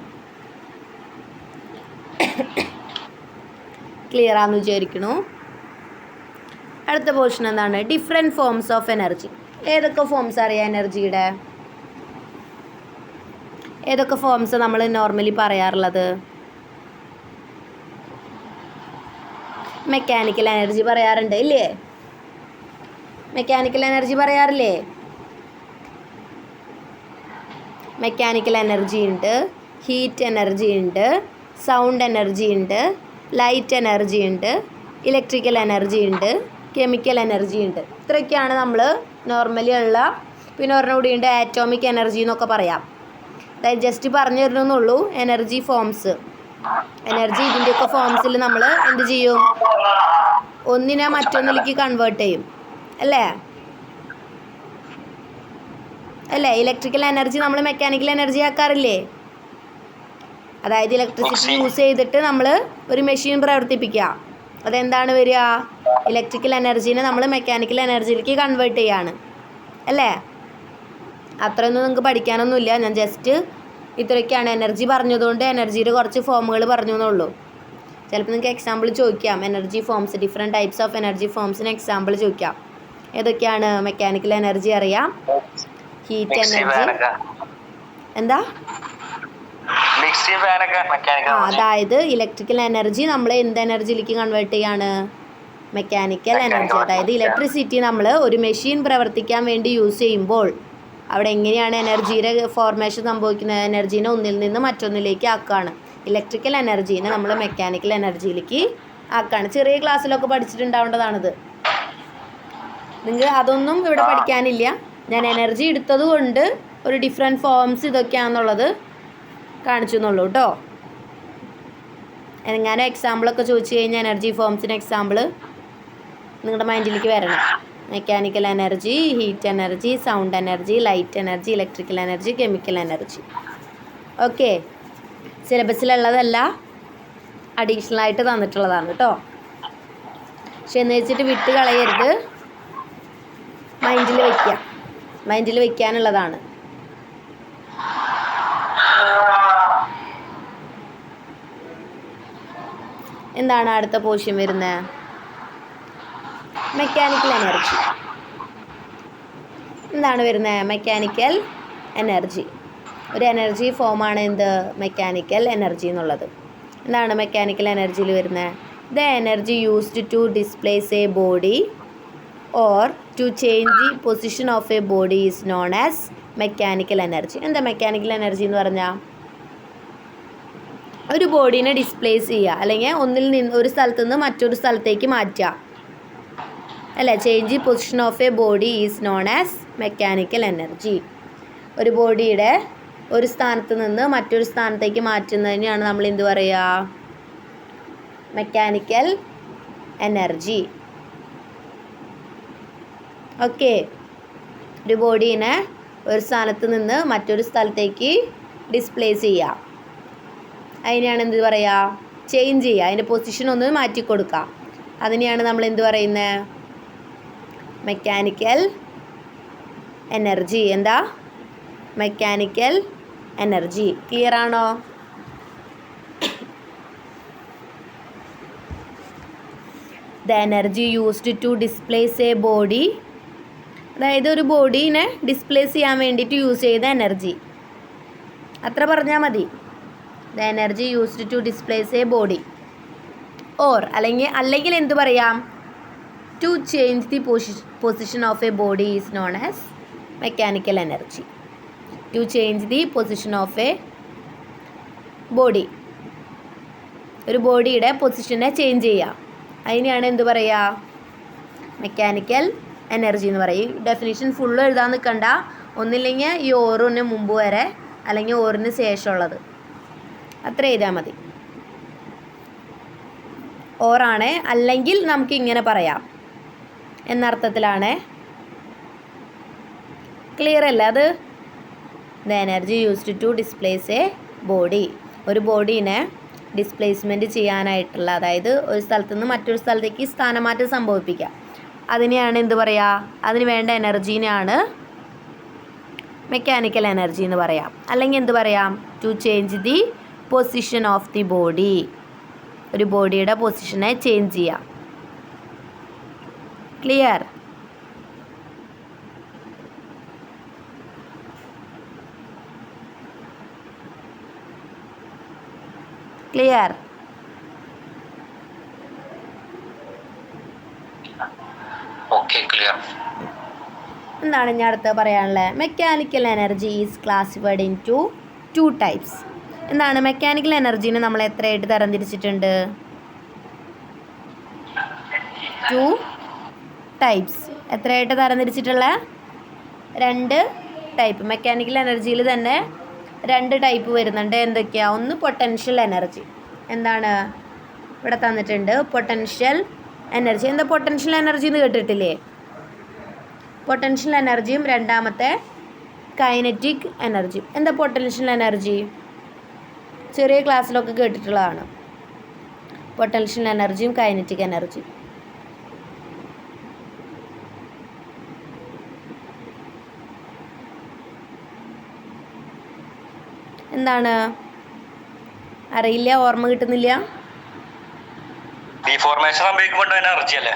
[SPEAKER 1] ക്ലിയർ ആണെന്ന് വിചാരിക്കണു. അടുത്ത പോർഷൻ എന്താണ്? Different forms of energy. ഏതൊക്കെ ഫോംസ് അറിയാം എനർജിയുടെ? ഏതൊക്കെ ഫോംസ് നമ്മൾ നോർമലി പറയാറുള്ളത്? മെക്കാനിക്കൽ എനർജി പറയാറുണ്ട് ഇല്ലേ? മെക്കാനിക്കൽ എനർജി പറയാറില്ലേ? മെക്കാനിക്കൽ എനർജി ഉണ്ട്, ഹീറ്റ് എനർജി ഉണ്ട്, സൗണ്ട് എനർജി ഉണ്ട്, ലൈറ്റ് എനർജി ഉണ്ട്, ഇലക്ട്രിക്കൽ എനർജി ഉണ്ട്, കെമിക്കൽ എനർജി ഉണ്ട്. ഇത്രയൊക്കെയാണ് നമ്മൾ നോർമലി ഉള്ള. പിന്നെ ഒരെണ്ണം കൂടി ഉണ്ട്, ആറ്റോമിക് എനർജി എന്നൊക്കെ പറയാം. അതായത് ജസ്റ്റ് പറഞ്ഞു തരുന്നുള്ളൂ എനർജി ഫോംസ്. എനർജി ഇതിൻ്റെയൊക്കെ ഫോംസിൽ നമ്മൾ എന്ത് ചെയ്യും? ഒന്നിനെ മറ്റൊന്നിലേക്ക് കൺവേർട്ട് ചെയ്യും അല്ലേ? ഇലക്ട്രിക്കൽ എനർജി നമ്മൾ മെക്കാനിക്കൽ എനർജി ആക്കാറില്ലേ? അതായത് ഇലക്ട്രിസിറ്റി യൂസ് ചെയ്തിട്ട് നമ്മൾ ഒരു മെഷീൻ പ്രവർത്തിപ്പിക്കുക. അതെന്താണ് വരിക? ഇലക്ട്രിക്കൽ എനർജീനെ നമ്മൾ മെക്കാനിക്കൽ എനർജിയിലേക്ക് കൺവേർട്ട് ചെയ്യാണ് അല്ലേ? അത്രയൊന്നും നിങ്ങൾക്ക് പഠിക്കാനൊന്നുമില്ല. ഞാൻ ജസ്റ്റ് ഇത്രയൊക്കെയാണ് എനർജി പറഞ്ഞതുകൊണ്ട് എനർജിയുടെ കുറച്ച് ഫോമുകൾ പറഞ്ഞു എന്നുള്ളൂ. ചിലപ്പോൾ നിങ്ങൾക്ക് എക്സാമ്പിൾ ചോദിക്കാം. Energy forms, different types of energy ഫോംസിന് എക്സാമ്പിൾ ചോദിക്കാം. ഏതൊക്കെയാണ്? മെക്കാനിക്കൽ എനർജി അറിയാം, ഹീറ്റ് എനർജി എന്താ? അതായത് ഇലക്ട്രിക്കൽ എനർജി നമ്മൾ എന്ത് എനർജിയിലേക്ക് കൺവേർട്ട് ചെയ്യാണ്? Mechanical energy. അതായത് ഇലക്ട്രിസിറ്റി നമ്മൾ ഒരു മെഷീൻ പ്രവർത്തിക്കാൻ വേണ്ടി യൂസ് ചെയ്യുമ്പോൾ അവിടെ എങ്ങനെയാണ് എനർജിയുടെ ഫോർമേഷൻ സംഭവിക്കുന്നത്? എനർജീനെ ഒന്നിൽ നിന്ന് മറ്റൊന്നിലേക്ക് ആക്കുകയാണ്. ഇലക്ട്രിക്കൽ എനർജീനെ നമ്മൾ മെക്കാനിക്കൽ എനർജിയിലേക്ക് ആക്കുകയാണ്. ചെറിയ ക്ലാസ്സിലൊക്കെ പഠിച്ചിട്ടുണ്ടാവേണ്ടതാണിത്. നിങ്ങൾക്ക് അതൊന്നും ഇവിടെ പഠിക്കാനില്ല. ഞാൻ എനർജി എടുത്തത് കൊണ്ട് ഒരു ഡിഫറെൻറ്റ് ഫോംസ് ഇതൊക്കെയാണെന്നുള്ളത് കാണിച്ചു എന്നുള്ളൂ കേട്ടോ. എങ്ങാനും എക്സാമ്പിളൊക്കെ ചോദിച്ചു കഴിഞ്ഞാൽ എനർജി ഫോംസിന് എക്സാമ്പിൾ നിങ്ങളുടെ മൈൻഡിലേക്ക് വരണം. Mechanical energy, heat energy, sound energy, light energy, electrical energy, chemical energy. Okay, സിലബസിലുള്ളതല്ല, അഡീഷണലായിട്ട് തന്നിട്ടുള്ളതാണ് കേട്ടോ. പക്ഷെ എന്ന് വെച്ചിട്ട് വിട്ട് കളയരുത്, മൈൻഡിൽ വയ്ക്കാനുള്ളതാണ്. എന്താണ് അടുത്ത പോർഷൻ വരുന്നത്? Mechanical energy. എന്താണ് വരുന്നത്? Mechanical energy. ഒരു എനർജി ഫോമാണ് എന്ത്? മെക്കാനിക്കൽ എനർജി എന്നുള്ളത്. എന്താണ് മെക്കാനിക്കൽ എനർജിയിൽ വരുന്നത്? The energy used to displace a body or to change the position of a body is known as mechanical energy. എന്താ മെക്കാനിക്കൽ എനർജി എന്ന് പറഞ്ഞാൽ? ഒരു ബോഡീനെ ഡിസ്പ്ലേസ് ചെയ്യുക, അല്ലെങ്കിൽ ഒരു സ്ഥലത്ത് നിന്ന് മറ്റൊരു സ്ഥലത്തേക്ക് മാറ്റുക അല്ലേ? Change the position of a body is known as mechanical energy. ഒരു ബോഡിയുടെ ഒരു സ്ഥാനത്ത് നിന്ന് മറ്റൊരു സ്ഥാനത്തേക്ക് മാറ്റുന്നതിനെയാണ് നമ്മൾ എന്ത് പറയുക? Mechanical energy. ഓക്കെ, ഒരു ബോഡീനെ ഒരു സ്ഥാനത്ത് നിന്ന് മറ്റൊരു സ്ഥലത്തേക്ക് ഡിസ്പ്ലേസ് ചെയ്യുക, അതിനെയാണ് എന്ത് പറയുക? ചേഞ്ച് ചെയ്യുക. അതിൻ്റെ പൊസിഷൻ ഒന്ന് മാറ്റി കൊടുക്കുക. അതിനെയാണ് നമ്മൾ എന്ത് പറയുന്നത്? Mechanical energy. എന്താ? Mechanical energy. ക്ലിയർ ആണോ? The energy used to displace a body, അതായത് ഒരു ബോഡീനെ ഡിസ്പ്ലേസ് ചെയ്യാൻ വേണ്ടിയിട്ട് യൂസ് ചെയ്ത എനർജി. അത്ര പറഞ്ഞാൽ മതി. The energy used to displace a body or അല്ലെങ്കിൽ എന്ത് പറയാം? To change the position of a body is known as mechanical energy. To change the position of a body, ഒരു ബോഡിയുടെ പൊസിഷനെ ചേഞ്ച് ചെയ്യുക, അതിനെയാണ് എന്ത് പറയുക? മെക്കാനിക്കൽ എനർജി എന്ന് പറയും. ഡെഫിനിഷൻ ഫുള്ള് എഴുതാൻ നിൽക്കണ്ട. ഒന്നില്ലെങ്കിൽ ഈ ഓറിന് മുമ്പ് വരെ അല്ലെങ്കിൽ ഓറിന് ശേഷമുള്ളത് അത്ര എഴുതിയാൽ മതി. ഓറാണ്, അല്ലെങ്കിൽ നമുക്ക് ഇങ്ങനെ പറയാം എന്നർത്ഥത്തിലാണ്. ക്ലിയർ അല്ല അത്? The energy used to displace a body, ഒരു ബോഡീനെ ഡിസ്പ്ലേസ്മെൻറ്റ് ചെയ്യാനായിട്ടുള്ള, അതായത് ഒരു സ്ഥലത്തു നിന്ന് മറ്റൊരു സ്ഥലത്തേക്ക് സ്ഥാനമാറ്റം സംഭവിപ്പിക്കുക, അതിനെയാണ് എന്ത് പറയുക? അതിന് വേണ്ട എനർജീനെയാണ് മെക്കാനിക്കൽ എനർജി എന്ന് പറയാം. അല്ലെങ്കിൽ എന്ത് പറയാം? To change the position of the body, ഒരു ബോഡിയുടെ പൊസിഷനെ ചേഞ്ച് ചെയ്യാം. ക്ലിയർ? ക്ലിയർ? എന്താണ് ഞാൻ അടുത്ത് പറയാനുള്ളത്? Mechanical energy is classified in two types. എന്താണ് മെക്കാനിക്കൽ എനർജീനെ നമ്മൾ എത്രയായിട്ട് തരംതിരിച്ചിട്ടുണ്ട്? 2 ടൈപ്സ്. എത്രയായിട്ട് തരംതിരിച്ചിട്ടുള്ള? 2 ടൈപ്പ്. മെക്കാനിക്കൽ എനർജിയിൽ തന്നെ 2 ടൈപ്പ് വരുന്നുണ്ട്. എന്തൊക്കെയാണ്? ഒന്ന് പൊട്ടൻഷ്യൽ എനർജി. എന്താണ് ഇവിടെ തന്നിട്ടുണ്ട്? Potential energy. എന്താ പൊട്ടൻഷ്യൽ എനർജി എന്ന് കേട്ടിട്ടില്ലേ? പൊട്ടൻഷ്യൽ എനർജിയും രണ്ടാമത്തെ കൈനറ്റിക് എനർജി. എന്താ പൊട്ടൻഷ്യൽ എനർജി? ചെറിയ ക്ലാസ്സിലൊക്കെ കേട്ടിട്ടുള്ളതാണ്. പൊട്ടൻഷ്യൽ എനർജിയും കൈനറ്റിക് എനർജി. എന്താണ്? അറിയില്ല, ഓർമ്മ കിട്ടുന്നില്ല.
[SPEAKER 2] ഡീഫോർമേഷൻ സംഭവിക്കുമ്പോൾ എനർജി അല്ലേ?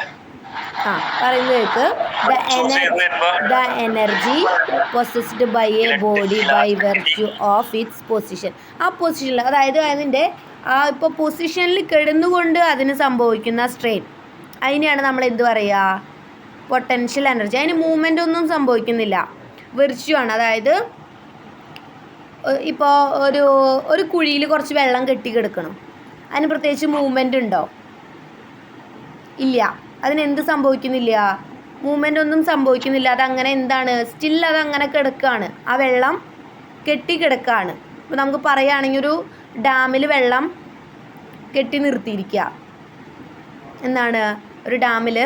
[SPEAKER 1] പറയുന്നത് കേൾക്ക്. the energy possessed by a body by virtue of its position. ആ പൊസിഷനിൽ, അതായത് അതിൻ്റെ ആ ഇപ്പോൾ പൊസിഷനിൽ കിടന്നുകൊണ്ട് അതിന് സംഭവിക്കുന്ന സ്ട്രെയിൻ, അതിനെയാണ് നമ്മൾ എന്ത് പറയുക? Potential energy. അതിന് മൂവ്മെൻ്റ് ഒന്നും സംഭവിക്കുന്നില്ല, വിർച്യു ആണ്. അതായത് ഇപ്പോൾ ഒരു കുഴിയിൽ കുറച്ച് വെള്ളം കെട്ടിക്കിടക്കണം, അതിന് പ്രത്യേകിച്ച് മൂവ്മെൻ്റ് ഉണ്ടോ? ഇല്ല. അതിനെന്ത് സംഭവിക്കുന്നില്ല? മൂവ്മെൻ്റ് ഒന്നും സംഭവിക്കുന്നില്ല. അതങ്ങനെ എന്താണ്? സ്റ്റിൽ അതങ്ങനെ കിടക്കുകയാണ്, ആ വെള്ളം കെട്ടിക്കിടക്കുകയാണ്. ഇപ്പോൾ നമുക്ക് പറയുകയാണെങ്കിൽ ഒരു ഡാമിൽ വെള്ളം കെട്ടി നിർത്തിയിരിക്കുക എന്താണ്? ഒരു ഡാമിൽ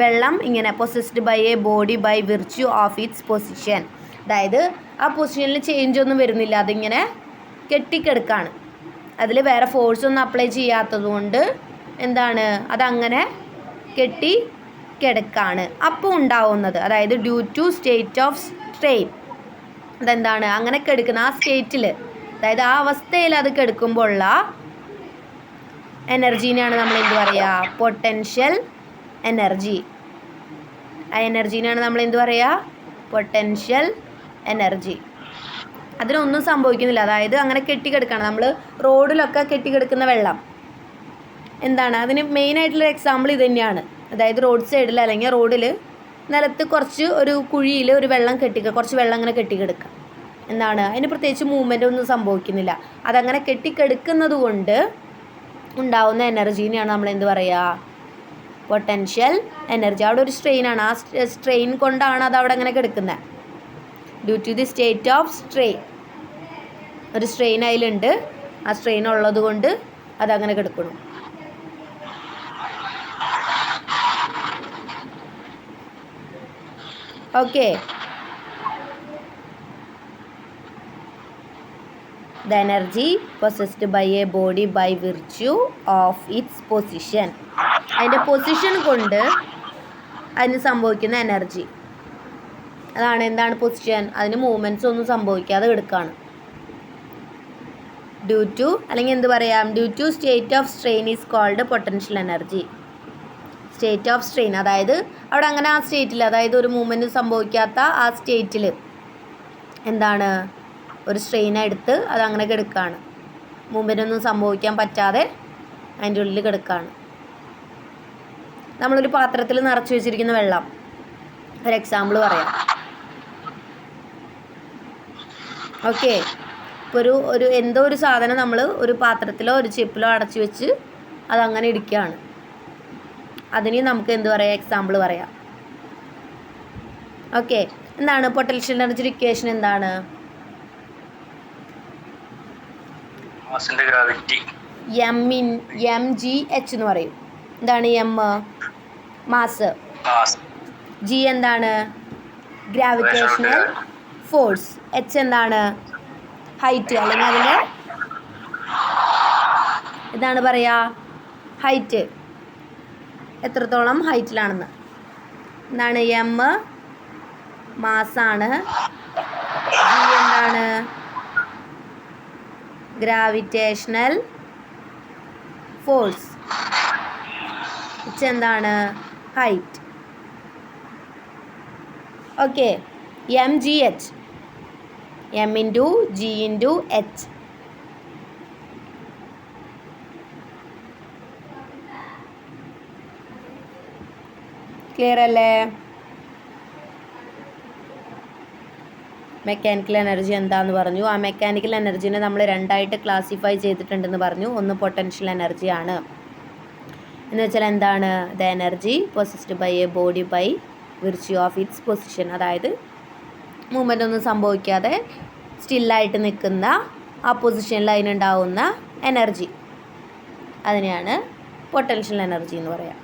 [SPEAKER 1] വെള്ളം ഇങ്ങനെ possessed by a body by virtue of its position, അതായത് ആ പൊസിഷനിൽ ചേഞ്ച് ഒന്നും വരുന്നില്ല, അതിങ്ങനെ കെട്ടിക്കിടക്കുകയാണ്. അതിൽ വേറെ ഫോഴ്സ് ഒന്നും അപ്ലൈ ചെയ്യാത്തത് കൊണ്ട് എന്താണ്? അതങ്ങനെ കെട്ടി കിടക്കാണ്. അപ്പോൾ ഉണ്ടാവുന്നത്, അതായത് due to state of strain, അതെന്താണ്? അങ്ങനെ കിടക്കുന്ന ആ സ്റ്റേറ്റിൽ, അതായത് ആ അവസ്ഥയിൽ അത് കിടക്കുമ്പോൾ ഉള്ള എനർജീനെയാണ് നമ്മൾ എന്ത് പറയുക? Potential energy. ആ എനർജീനെയാണ് നമ്മൾ എന്ത് പറയുക? Potential energy. അതിനൊന്നും സംഭവിക്കുന്നില്ല, അതായത് അങ്ങനെ കെട്ടിക്കിടക്കുകയാണ്. നമ്മൾ റോഡിലൊക്കെ കെട്ടിക്കിടക്കുന്ന വെള്ളം എന്താണ്? അതിന് മെയിനായിട്ടുള്ള എക്സാമ്പിൾ ഇത് തന്നെയാണ്. അതായത് റോഡ് സൈഡിൽ അല്ലെങ്കിൽ റോഡിൽ നിലത്ത് കുറച്ച് ഒരു കുഴിയിൽ ഒരു വെള്ളം കുറച്ച് വെള്ളം അങ്ങനെ കെട്ടിക്കിടക്കുക എന്താണ്? അതിന് പ്രത്യേകിച്ച് മൂവ്മെൻ്റ് ഒന്നും സംഭവിക്കുന്നില്ല. അതങ്ങനെ കെട്ടിക്കിടക്കുന്നത് കൊണ്ട് ഉണ്ടാവുന്ന എനർജീനെയാണ് നമ്മൾ എന്ത് പറയുക? Potential energy. അവിടെ ഒരു സ്ട്രെയിനാണ്, ആ സ്ട്രെയിൻ കൊണ്ടാണ് അത് അവിടെ അങ്ങനെ കിടക്കുന്നത്. Due to the state of strain, ഒരു സ്ട്രെയിൻ അതിലുണ്ട്, ആ സ്ട്രെയിൻ ഉള്ളത് കൊണ്ട് അതങ്ങനെ കിടക്കണം. Okay. The energy possessed by a body by virtue of its position. അതിൻ്റെ പൊസിഷൻ കൊണ്ട് അതിന് സംഭവിക്കുന്ന എനർജി, അതാണ് എന്താണ് പൊസിഷൻ? അതിന് മൂവ്മെൻറ്റ്സ് ഒന്നും സംഭവിക്കാതെ കിടക്കുകയാണ്. ഡ്യൂ ടു, അല്ലെങ്കിൽ എന്ത് പറയാം? Due to state of strain is called potential energy. State of strain, അതായത് അവിടെ അങ്ങനെ ആ സ്റ്റേറ്റിൽ, അതായത് ഒരു മൂവ്മെൻറ്റ് സംഭവിക്കാത്ത ആ സ്റ്റേറ്റിൽ എന്താണ്? ഒരു സ്ട്രെയിൻ എടുത്ത് അതങ്ങനെ കിടക്കുകയാണ്, മൂവ്മെൻ്റ് ഒന്നും സംഭവിക്കാൻ പറ്റാതെ അതിൻ്റെ ഉള്ളിൽ കിടക്കുകയാണ്. നമ്മളൊരു പാത്രത്തിൽ നിറച്ച് വെച്ചിരിക്കുന്ന വെള്ളം, ഒരു എക്സാമ്പിൾ പറയാം. ഓക്കെ. ഇപ്പോൾ ഒരു എന്തോ ഒരു സാധനം നമ്മൾ ഒരു പാത്രത്തിലോ ഒരു ചിപ്പിലോ അടച്ചു വെച്ച് അതങ്ങനെ ഇരിക്കുകയാണ്. അതിന് നമുക്ക് എന്ത് പറയാം? എക്സാമ്പിൾ പറയാം. ഓക്കെ. എന്താണ് പൊട്ടൻഷ്യൽ എനർജി ഇക്വേഷൻ? എന്താണ്? mgh എന്ന് പറയും. എന്താണ്? എം മാസ്, ജി എന്താണ്? ഗ്രാവിറ്റേഷണൽ ഫോഴ്സ്, എച്ച് എന്താണ്? ഹൈറ്റ്, അല്ലെങ്കിൽ അതിൻ്റെ എന്താണ് പറയുക? ഹൈറ്റ്, എത്രത്തോളം ഹൈറ്റിലാണെന്ന്. എന്താണ്? എം മാസാണ്, ജി എന്താണ്? ഗ്രാവിറ്റേഷണൽ ഫോഴ്സ്, എച്ച് എന്താണ്? Height. Okay. M G H, M into G into H. Clear അല്ലേ? മെക്കാനിക്കൽ എനർജി എന്താണെന്ന് പറഞ്ഞു. ആ മെക്കാനിക്കൽ എനർജീനെ നമ്മൾ രണ്ടായിട്ട് ക്ലാസിഫൈ ചെയ്തിട്ടുണ്ടെന്ന് പറഞ്ഞു. ഒന്ന് പൊട്ടൻഷ്യൽ എനർജിയാണ്, എന്ന് വെച്ചാൽ എന്താണ്? The energy possessed by a body by virtue of its position, അതായത് മൂവ്മെൻ്റ് ഒന്നും സംഭവിക്കാതെ സ്റ്റില്ലായിട്ട് നിൽക്കുന്ന ആ പൊസിഷനിൽ അതിനുണ്ടാവുന്ന എനർജി, അതിനെയാണ് പൊട്ടൻഷ്യൽ എനർജി എന്ന് പറയാം.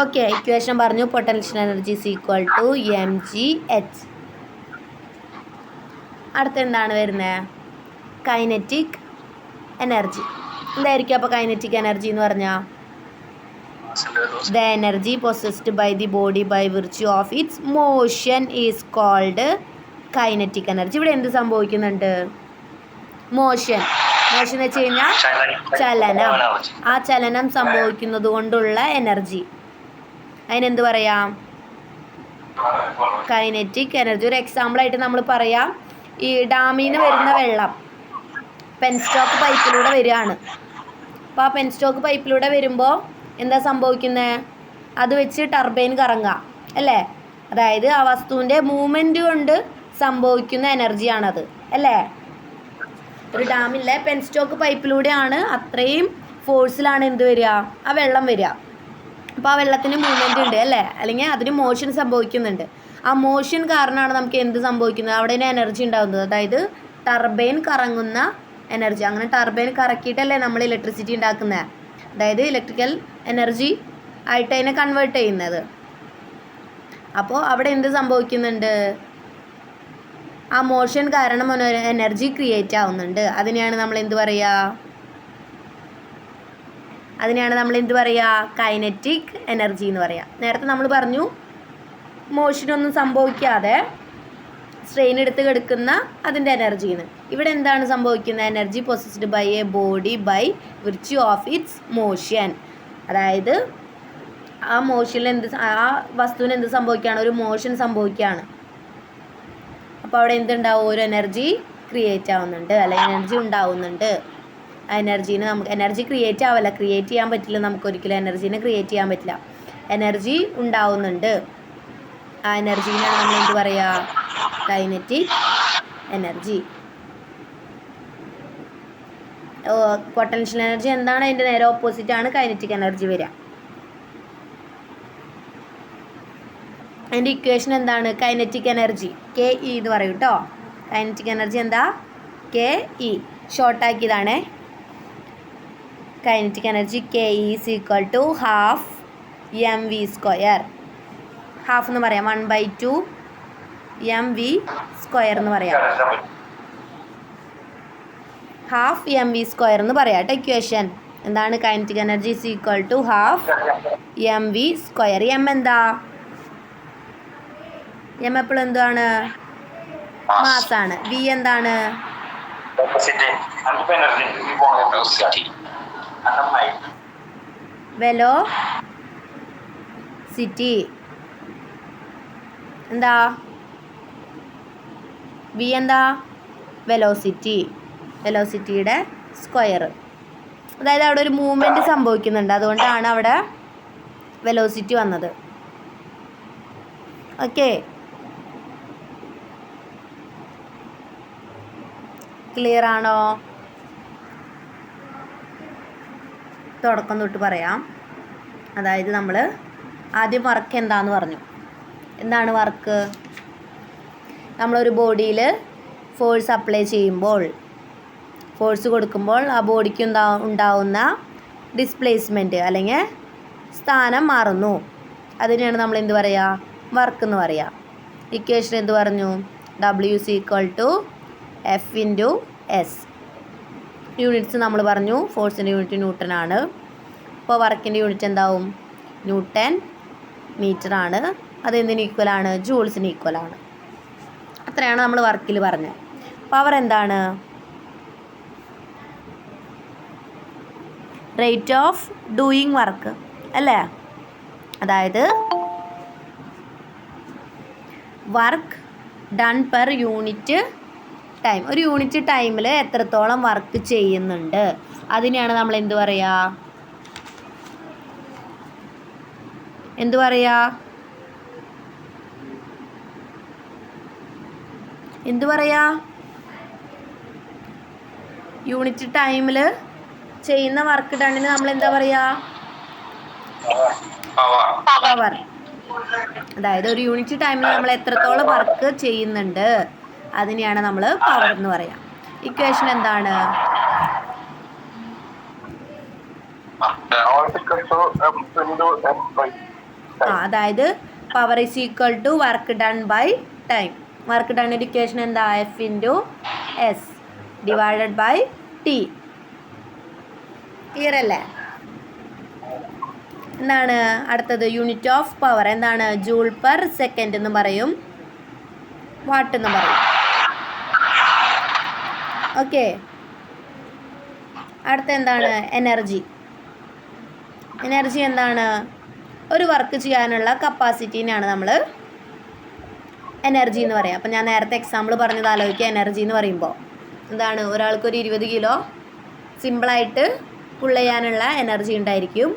[SPEAKER 1] ഓക്കെ. ഇക്വേഷൻ പറഞ്ഞു. Potential energy is equal to mgh. അടുത്ത എന്താണ് വരുന്നത്? Kinetic energy. എന്തായിരിക്കും അപ്പോൾ കൈനറ്റിക് എനർജി എന്ന് പറഞ്ഞാൽ? The energy possessed by the body by virtue of its motion is called kinetic energy. ഇവിടെ എന്ത് സംഭവിക്കുന്നുണ്ട്? മോഷൻ എന്ന് വെച്ച് കഴിഞ്ഞാൽ ചലനം. ആ ചലനം സംഭവിക്കുന്നത് കൊണ്ടുള്ള എനർജി അതിനെന്ത് പറയാം? Kinetic energy. ഒരു എക്സാമ്പിളായിട്ട് നമ്മൾ പറയാം, ഈ ഡാമിൽ നിന്ന് വരുന്ന വെള്ളം പെൻസ്റ്റോക്ക് പൈപ്പിലൂടെ വരികയാണ്. അപ്പോൾ ആ പെൻസ്റ്റോക്ക് പൈപ്പിലൂടെ വരുമ്പോൾ എന്താ സംഭവിക്കുന്നത്? അത് വെച്ച് ടർബൈൻ കറങ്ങുക അല്ലേ? അതായത് ആ വസ്തുവിൻ്റെ മൂവ്മെൻറ്റ് കൊണ്ട് സംഭവിക്കുന്ന എനർജിയാണത് അല്ലേ? ഒരു ഡാമിലെ പെൻസ്റ്റോക്ക് പൈപ്പിലൂടെയാണ് അത്രയും ഫോഴ്സിലാണ് എന്ത് വരിക? ആ വെള്ളം വരിക. അപ്പോൾ ആ വെള്ളത്തിന് മൂവ്മെൻറ്റ് ഉണ്ട് അല്ലേ? അല്ലെങ്കിൽ അതിന് മോഷൻ സംഭവിക്കുന്നുണ്ട്. ആ മോഷൻ കാരണമാണ് നമുക്ക് എന്ത് സംഭവിക്കുന്നത്? അവിടെ എനർജി ഉണ്ടാകുന്നത്. അതായത് ടർബൈൻ കറങ്ങുന്ന എനർജി. അങ്ങനെ ടർബൈൻ കറക്കിയിട്ടല്ലേ നമ്മൾ ഇലക്ട്രിസിറ്റി ഉണ്ടാക്കുന്നത്. അതായത് ഇലക്ട്രിക്കൽ എനർജി ആയിട്ട് അതിനെ കൺവേർട്ട് ചെയ്യുന്നത്. അപ്പോൾ അവിടെ എന്ത് സംഭവിക്കുന്നുണ്ട്? ആ മോഷൻ കാരണം എനർജി ക്രിയേറ്റ് ആവുന്നുണ്ട്. അതിനെയാണ് നമ്മൾ എന്ത് പറയുക? കൈനറ്റിക് എനർജി എന്ന് പറയുക. നേരത്തെ നമ്മൾ പറഞ്ഞു മോഷനൊന്നും സംഭവിക്കാതെ സ്ട്രെയിൻ എടുത്ത് കിടക്കുന്ന അതിൻ്റെ എനർജിന്ന്. ഇവിടെ എന്താണ് സംഭവിക്കുന്നത്? Energy possessed by a body by virtue of its motion. അതായത് ആ മോഷനിൽ ആ വസ്തുവിന് എന്ത് സംഭവിക്കുകയാണ്? ഒരു മോഷൻ സംഭവിക്കുകയാണ്. അപ്പോൾ അവിടെ എന്തുണ്ടാവും? ഒരു എനർജി ക്രിയേറ്റ് ആവുന്നുണ്ട്, അല്ലെങ്കിൽ എനർജി ഉണ്ടാവുന്നുണ്ട്. ആ എനർജീനെ നമുക്ക് എനർജി ക്രിയേറ്റ് ആവില്ല, ക്രിയേറ്റ് ചെയ്യാൻ പറ്റില്ല. നമുക്കൊരിക്കലും എനർജീനെ ക്രിയേറ്റ് ചെയ്യാൻ പറ്റില്ല. എനർജി ഉണ്ടാവുന്നുണ്ട്. ആ എനർജീനാണ് നമ്മൾ എന്ത് പറയുക? Kinetic energy. പൊട്ടൻഷ്യൽ എനർജി എന്താണ്? അതിൻ്റെ നേരെ ഓപ്പോസിറ്റാണ് കൈനറ്റിക് എനർജി വരിക. അതിൻ്റെ ഇക്വേഷൻ എന്താണ്? കൈനറ്റിക് എനർജി KE എന്ന് പറയും കേട്ടോ. കൈനറ്റിക് എനർജി എന്താ? KE. ഷോർട്ടാക്കിയതാണേ. Kinetic energy KE is equal to half mv². Half എന്ന് പറയാം, 1/2 mv² എന്ന് പറയാം. ഹാഫ് mv² എന്ന് പറയാം കേട്ടോ. ഇക്വേഷൻ എന്താണ്? Kinetic energy is equal to half mv². M എന്താ? എം എപ്പോഴും എന്താണ്? മാസാണ്. വി എന്താണ്? വെലോസിറ്റി. എന്താ? വി എന്താ? വെലോസിറ്റിയുടെ സ്ക്വയർ. അതായത് അവിടെ ഒരു മൂവ്മെൻറ്റ് സംഭവിക്കുന്നുണ്ട്, അതുകൊണ്ടാണ് അവിടെ വെലോസിറ്റി വന്നത്. ഓക്കെ, ക്ലിയർ ആണോ? തുടക്കം തൊട്ട് പറയാം. അതായത് നമ്മൾ ആദ്യം വർക്ക് എന്താണെന്ന് പറഞ്ഞു. എന്താണ് വർക്ക്? നമ്മളൊരു ബോഡിയിൽ ഫോഴ്സ് അപ്ലൈ ചെയ്യുമ്പോൾ, ഫോഴ്സ് കൊടുക്കുമ്പോൾ ആ ബോഡിക്ക് ഉണ്ടാവുന്ന ഡിസ്പ്ലേസ്മെൻറ്റ് അല്ലെങ്കിൽ സ്ഥാനം മാറുന്നു. അതിനെയാണ് നമ്മൾ എന്ത് പറയുക? വർക്ക് എന്ന് പറയുക. ഇക്വേഷൻ എന്ത് പറഞ്ഞു? W = F/s. യൂണിറ്റ്സ് നമ്മൾ പറഞ്ഞു. ഫോഴ്സിൻ്റെ യൂണിറ്റ് ന്യൂട്ടൺ ആണ്. അപ്പോൾ വർക്കിൻ്റെ യൂണിറ്റ് എന്താവും? ന്യൂട്ടൺ മീറ്റർ ആണ്. അതെന്തിന് ഈക്വലാണ്? ജൂൾസിന് ഈക്വലാണ്. അത്രയാണ് നമ്മൾ വർക്കിൽ പറഞ്ഞത്. പവർ എന്താണ്? റേറ്റ് ഓഫ് ഡൂയിങ് വർക്ക് അല്ലേ? അതായത് work done per unit time. ഒരു യൂണിറ്റ് ടൈമിൽ എത്രത്തോളം വർക്ക് ചെയ്യുന്നുണ്ട് അതിനെയാണ് നമ്മൾ എന്ത് പറയുക? യൂണിറ്റ് ടൈമിൽ ചെയ്യുന്ന വർക്ക് ഡണ്ണിന് നമ്മൾ എന്താ പറയുക? പവർ. അതായത് ഒരു യൂണിറ്റ് ടൈമിൽ നമ്മൾ എത്രത്തോളം വർക്ക് ചെയ്യുന്നുണ്ട് അതിനെയാണ് നമ്മൾ പവർ എന്ന് പറയാം. ഇക്വേഷൻ എന്താണ്? അതായത് power is equal to work done by time. Work ഡണ്ണിൻ്റെ ഇക്വേഷൻ എന്താ? F/s divided by T. Clear അല്ലേ? എന്താണ് അടുത്തത്? യൂണിറ്റ് ഓഫ് പവർ എന്താണ്? ജൂൾ പെർ സെക്കൻഡ് എന്ന് പറയും, വാട്ട് എന്ന് പറയും. ഓക്കെ, അടുത്ത എന്താണ്? എനർജി. എനർജി എന്താണ്? ഒരു വർക്ക് ചെയ്യാനുള്ള കപ്പാസിറ്റീനെയാണ് നമ്മൾ എനർജി എന്ന് പറയുക. അപ്പം ഞാൻ നേരത്തെ എക്സാമ്പിൾ പറഞ്ഞത് ആലോചിക്കുക. എനർജി എന്ന് പറയുമ്പോൾ എന്താണ്? ഒരാൾക്കൊരു 20 കിലോ സിമ്പിളായിട്ട് പുൾ ചെയ്യാനുള്ള എനർജി ഉണ്ടായിരിക്കും,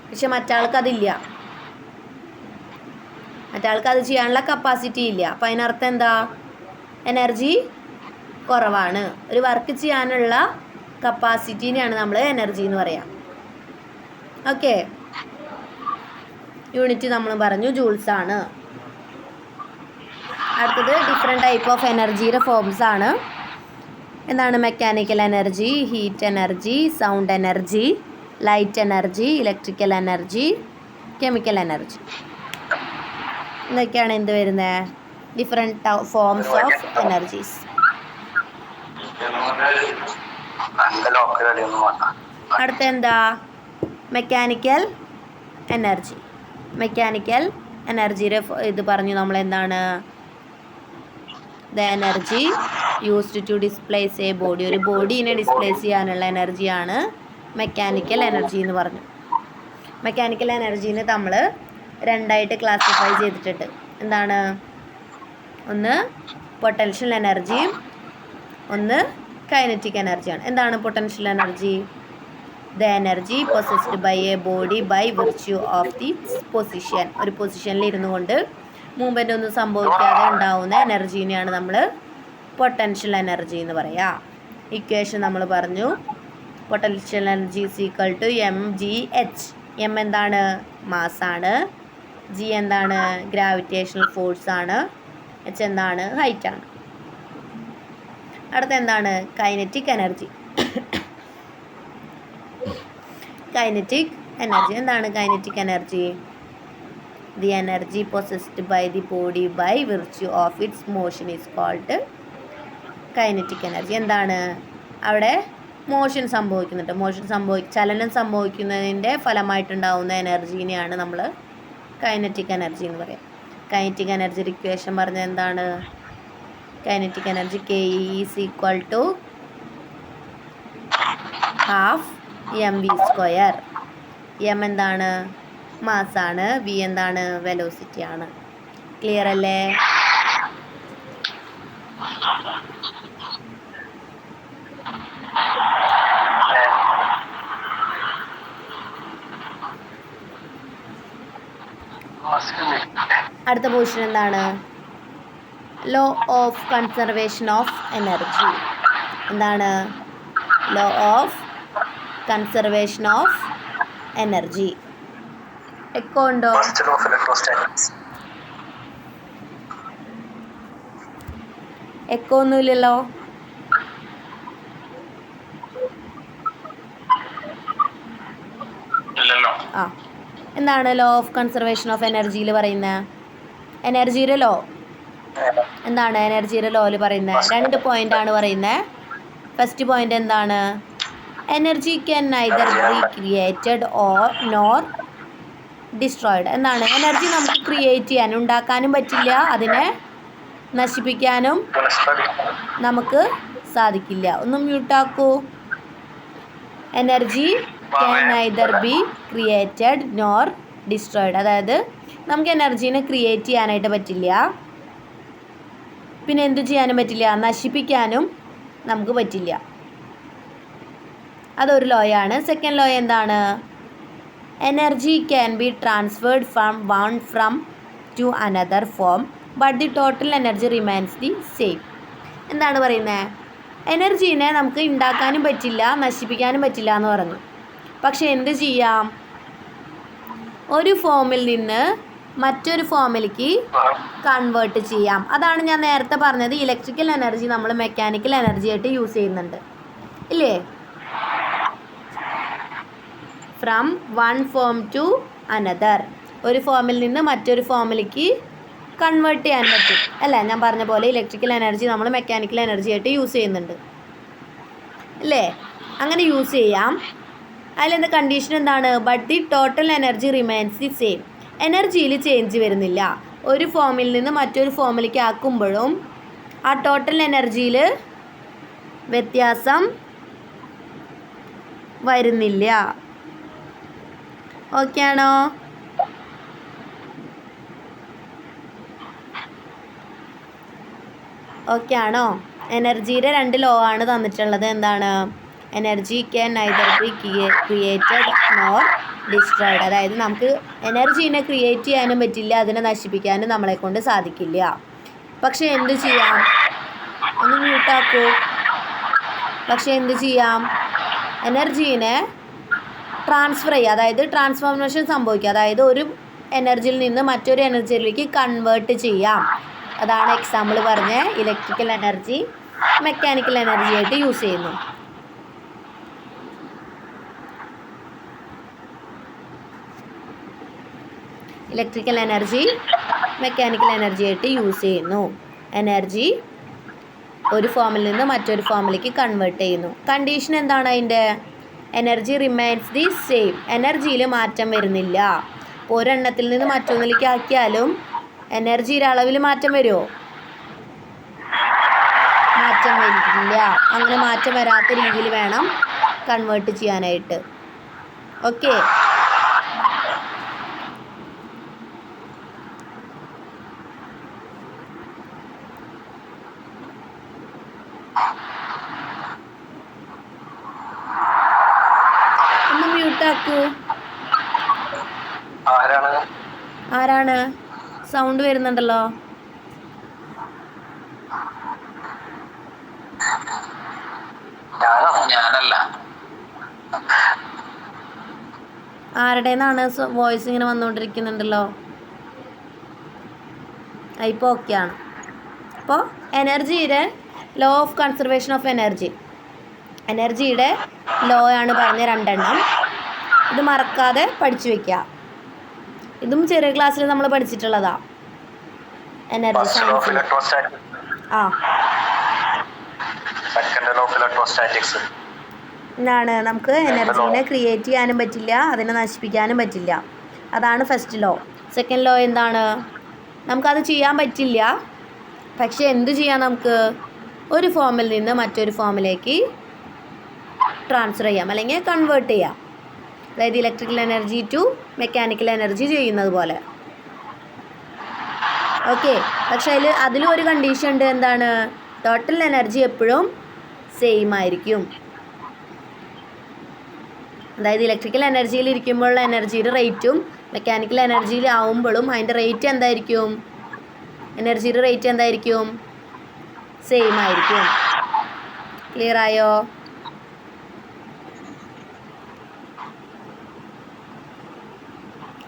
[SPEAKER 1] പക്ഷെ മറ്റാൾക്ക് അതില്ല, മറ്റാൾക്ക് അത് ചെയ്യാനുള്ള കപ്പാസിറ്റി ഇല്ല. അപ്പം അതിനർത്ഥം എന്താ? എനർജി കുറവാണ്. ഒരു വർക്ക് ചെയ്യാനുള്ള കപ്പാസിറ്റീനെയാണ് നമ്മൾ എനർജി എന്ന് പറയാം. ഓക്കെ, യൂണിറ്റ് നമ്മൾ പറഞ്ഞു ജൂൾസ് ആണ്. അടുത്തത് ഡിഫറെൻറ്റ് ടൈപ്പ് ഓഫ് എനർജിയുടെ ഫോംസ് ആണ്. എന്താണ്? Mechanical energy, heat energy, sound energy, light energy, electrical energy, chemical energy. ഇതൊക്കെയാണ് എന്ത് വരുന്നത്? Different forms of energies. അടുത്ത എന്താ? Mechanical energy. മെക്കാനിക്കൽ എനർജിയുടെ ഇത് പറഞ്ഞു നമ്മൾ. എന്താണ്? The energy used to displace a body. ഒരു ബോഡീനെ ഡിസ്പ്ലേസ് ചെയ്യാനുള്ള എനർജിയാണ് മെക്കാനിക്കൽ എനർജി എന്ന് പറഞ്ഞു. മെക്കാനിക്കൽ എനർജീനെ നമ്മൾ രണ്ടായിട്ട് ക്ലാസിഫൈ ചെയ്തിട്ടുണ്ട്. എന്താണ്? ഒന്ന് പൊട്ടൻഷ്യൽ എനർജിയും ഒന്ന് കൈനറ്റിക് എനർജിയാണ്. എന്താണ് potential energy? The energy possessed by a body by virtue of the position. ഒരു പൊസിഷനിൽ ഇരുന്നു കൊണ്ട് മൂവ്മെൻ്റ് ഒന്നും സംഭവിക്കാതെ ഉണ്ടാവുന്ന എനർജീനെയാണ് നമ്മൾ പൊട്ടൻഷ്യൽ എനർജി എന്ന് പറയുക. ഇക്വേഷൻ നമ്മൾ പറഞ്ഞു. Potential energy is equal to mgh. M എന്താണ്? മാസ്സാണ്. ജി എന്താണ്? ഗ്രാവിറ്റേഷണൽ ഫോഴ്സാണ്. എച്ച് എന്താണ്? ഹൈറ്റാണ്. അടുത്ത എന്താണ്? Kinetic energy. കൈനറ്റിക് എനർജി എന്താണ്? Kinetic energy the energy possessed by the body by virtue of its motion is called kinetic energy. എന്താണ്? അവിടെ മോഷൻ സംഭവിക്കുന്നുണ്ട്. ചലനം സംഭവിക്കുന്നതിൻ്റെ ഫലമായിട്ടുണ്ടാവുന്ന എനർജീനെയാണ് നമ്മൾ കൈനറ്റിക് എനർജി എന്ന് പറയാം. കൈനറ്റിക് എനർജിയുടെ ഇക്വേഷൻ പറഞ്ഞാൽ എന്താണ്? Kinetic energy Ke is equal to half mv². M എന്താണ്? മാസ്സാണ്. വി എന്താണ്? വെലോസിറ്റി ആണ്. ക്ലിയർ അല്ലേ? അടുത്ത പൊസിഷൻ എന്താണ്? Law of conservation of energy. എന്താണ്? Law of conservation of energy. Echo ഉണ്ടോ? എക്കോ ഒന്നുമില്ലല്ലോ. ആ, എന്താണ് ലോ ഓഫ് കൺസർവേഷൻ ഓഫ് എനർജിയിൽ പറയുന്നത്? എനർജിയുടെ ലോ എന്താണ്? എനർജിയുടെ ലോയിൽ പറയുന്നത് 2 പോയിൻ്റാണ് പറയുന്നത്. ഫസ്റ്റ് പോയിൻ്റ് എന്താണ്? Energy can neither be created or nor destroyed. എന്താണ്? എനർജി നമുക്ക് ക്രിയേറ്റ് ചെയ്യാനും ഉണ്ടാക്കാനും പറ്റില്ല, അതിനെ നശിപ്പിക്കാനും നമുക്ക് സാധിക്കില്ല. ഒന്ന് മ്യൂട്ടാക്കൂ. Energy can neither be created nor destroyed. അതായത് നമുക്ക് എനർജീനെ ക്രിയേറ്റ് ചെയ്യാനായിട്ട് പറ്റില്ല, പിന്നെ എന്ത് ചെയ്യാനും പറ്റില്ല? നശിപ്പിക്കാനും നമുക്ക് പറ്റില്ല. അതൊരു ലോയാണ്. സെക്കൻഡ് ലോ എന്താണ്? Energy can be transferred from to another form but the total energy remains the same. എന്താണ് പറയുന്നത്? എനർജീനെ നമുക്ക് ഉണ്ടാക്കാനും പറ്റില്ല, നശിപ്പിക്കാനും പറ്റില്ല എന്ന് പറഞ്ഞു. പക്ഷെ എന്ത് ചെയ്യാം? ഒരു ഫോമിൽ നിന്ന് മറ്റൊരു ഫോമിലേക്ക് കൺവേർട്ട് ചെയ്യാം. അതാണ് ഞാൻ നേരത്തെ പറഞ്ഞത്. ഇലക്ട്രിക്കൽ എനർജി നമ്മൾ മെക്കാനിക്കൽ എനർജി ആയിട്ട് യൂസ് ചെയ്യുന്നുണ്ട് ഇല്ലേ? From one form to another. ഒരു ഫോമിൽ നിന്ന് മറ്റൊരു ഫോമിലേക്ക് കൺവേർട്ട് ചെയ്യാൻ പറ്റും അല്ലേ? ഞാൻ പറഞ്ഞ പോലെ ഇലക്ട്രിക്കൽ എനർജി നമ്മൾ മെക്കാനിക്കൽ എനർജി ആയിട്ട് യൂസ് ചെയ്യുന്നുണ്ട് അല്ലേ? അങ്ങനെ യൂസ് ചെയ്യാം. അതിലെന്താ കണ്ടീഷൻ എന്താണ്? But the total energy remains the same. എനർജിയിൽ ചേഞ്ച് വരുന്നില്ല. ഒരു ഫോമിൽ നിന്ന് മറ്റൊരു ഫോമിലേക്ക് ആക്കുമ്പോഴും ആ ടോട്ടൽ എനർജിയിൽ വ്യത്യാസം വരുന്നില്ല. ഓക്കെ ആണോ? ഓക്കെ ആണോ? എനർജിയുടെ 2 ലോ ആണ് തന്നിട്ടുള്ളത്. എന്താണ്? Energy can neither be created nor destroyed. അതായത് നമുക്ക് എനർജീനെ ക്രിയേറ്റ് ചെയ്യാനും പറ്റില്ല, അതിനെ നശിപ്പിക്കാനും നമ്മളെ കൊണ്ട് സാധിക്കില്ല. പക്ഷെ എന്ത് ചെയ്യാം? ഒന്ന് മ്യൂട്ടാക്കൂ. പക്ഷെ എന്ത് ചെയ്യാം? എനർജീനെ ട്രാൻസ്ഫർ ചെയ്യുക, അതായത് ട്രാൻസ്ഫോർമേഷൻ സംഭവിക്കുക, അതായത് ഒരു എനർജിയിൽ നിന്ന് മറ്റൊരു എനർജിയിലേക്ക് കൺവേർട്ട് ചെയ്യാം. അതാണ് എക്സാമ്പിൾ പറഞ്ഞ ഇലക്ട്രിക്കൽ എനർജി മെക്കാനിക്കൽ എനർജി ആയിട്ട് യൂസ് ചെയ്യുന്നു. ഇലക്ട്രിക്കൽ എനർജി മെക്കാനിക്കൽ എനർജി ആയിട്ട് യൂസ് ചെയ്യുന്നു. എനർജി ഒരു ഫോമിൽ നിന്ന് മറ്റൊരു ഫോമിലേക്ക് കൺവേർട്ട് ചെയ്യുന്നു. കണ്ടീഷൻ എന്താണ് അതിൻ്റെ? Energy remains the same. എനർജിയിൽ മാറ്റം വരുന്നില്ല. ഒരെണ്ണത്തിൽ നിന്ന് മറ്റൊന്നിലേക്ക് ആക്കിയാലും എനർജിയുടെ അളവിൽ മാറ്റം വരുമോ? മാറ്റം വരില്ല. അങ്ങനെ മാറ്റം വരാത്ത രീതിയിൽ വേണം കൺവേർട്ട് ചെയ്യാനായിട്ട്. ഓക്കെ. ഒന്ന് മ്യൂട്ടാക്കൂ. ആരാണ്? സൗണ്ട് വരുന്നുണ്ടല്ലോ. ആരുടേന്നാണ് വോയിസ് ഇങ്ങനെ വന്നുകൊണ്ടിരിക്കുന്നുണ്ടല്ലോ. ഇപ്പോൾ ഓക്കെയാണ്. അപ്പോൾ എനർജിയുടെ law of conservation of energy, എനർജിയുടെ ലോ ആണ് പറഞ്ഞ 2 എണ്ണം. ഇത് മറക്കാതെ പഠിച്ചു വയ്ക്കുക. ഇതും ചെറിയ ക്ലാസ്സിൽ നമ്മൾ പഠിച്ചിട്ടുള്ളതാ. എനർജി സയൻസിൽ. എന്താണ്? നമുക്ക് എനർജീനെ ക്രിയേറ്റ് ചെയ്യാനും പറ്റില്ല, അതിനെ നശിപ്പിക്കാനും പറ്റില്ല. അതാണ് ഫസ്റ്റ് ലോ. സെക്കൻഡ് ലോ എന്താണ്? നമുക്കത് ചെയ്യാൻ പറ്റില്ല, പക്ഷെ എന്ത് ചെയ്യാം? നമുക്ക് ഒരു ഫോമിൽ നിന്ന് മറ്റൊരു ഫോമിലേക്ക് ട്രാൻസ്ഫർ ചെയ്യാം, അല്ലെങ്കിൽ കൺവേർട്ട് ചെയ്യാം. അതായത് electrical energy to mechanical energy ചെയ്യുന്നത് പോലെ. ഓക്കെ. പക്ഷെ അതിലും ഒരു കണ്ടീഷൻ ഉണ്ട്. എന്താണ്? ടോട്ടൽ എനർജി എപ്പോഴും സെയിം ആയിരിക്കും. അതായത് ഇലക്ട്രിക്കൽ എനർജിയിൽ ഇരിക്കുമ്പോഴുള്ള എനർജിയുടെ റേറ്റും മെക്കാനിക്കൽ എനർജിയിൽ ആവുമ്പോഴും അതിൻ്റെ റേറ്റ് എന്തായിരിക്കും? എനർജിയുടെ റേറ്റ് എന്തായിരിക്കും? സെയിം ആയിരിക്കും. ക്ലിയർ ആയോ?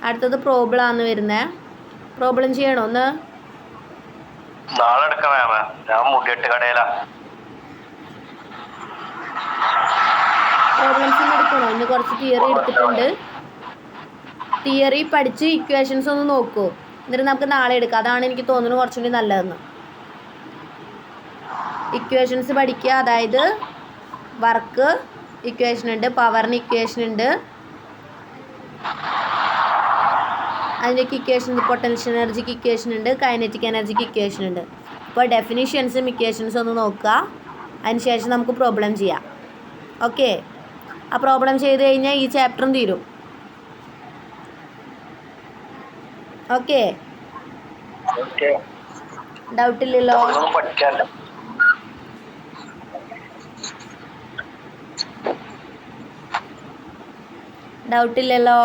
[SPEAKER 1] അടുത്തത് പ്രോബ്ലം ആണ് വരുന്നത്. പ്രോബ്ലം ചെയ്യണോ? ഒന്ന് പ്രോബ്ലംസ് എടുക്കണോ? ഇന്ന് കുറച്ച് തിയറി എടുത്തിട്ടുണ്ട്. തിയറി പഠിച്ച് ഇക്വേഷൻസ് ഒന്ന് നോക്കൂ, എന്നിട്ട് നമുക്ക് നാളെ എടുക്കാം. അതാണ് എനിക്ക് തോന്നുന്നത് കുറച്ചുകൂടി നല്ലതെന്ന്. ഇക്വേഷൻസ് പഠിക്കുക. അതായത് വർക്ക് ഇക്വേഷൻ ഉണ്ട്, പവറിന് ഇക്വേഷൻ ഉണ്ട്, അതിൻ്റെയൊക്കെ ഇക്വേഷൻ ഉണ്ട്, പൊട്ടൻഷ്യൽ എനർജിക്ക് ഇക്വേഷൻ ഉണ്ട്, കൈനറ്റിക് എനർജിക്ക് ഇക്വേഷൻ ഉണ്ട്. അപ്പോൾ ഡെഫിനിഷൻസും ഇക്വേഷൻസും ഒന്ന് നോക്കുക. അതിന് ശേഷം നമുക്ക് പ്രോബ്ലം ചെയ്യാം. ഓക്കെ. ആ പ്രോബ്ലം ചെയ്ത് കഴിഞ്ഞാൽ ഈ ചാപ്റ്ററും തീരും. ഓക്കെ. ഡൗട്ടില്ലല്ലോ? ഡൗട്ടില്ലല്ലോ?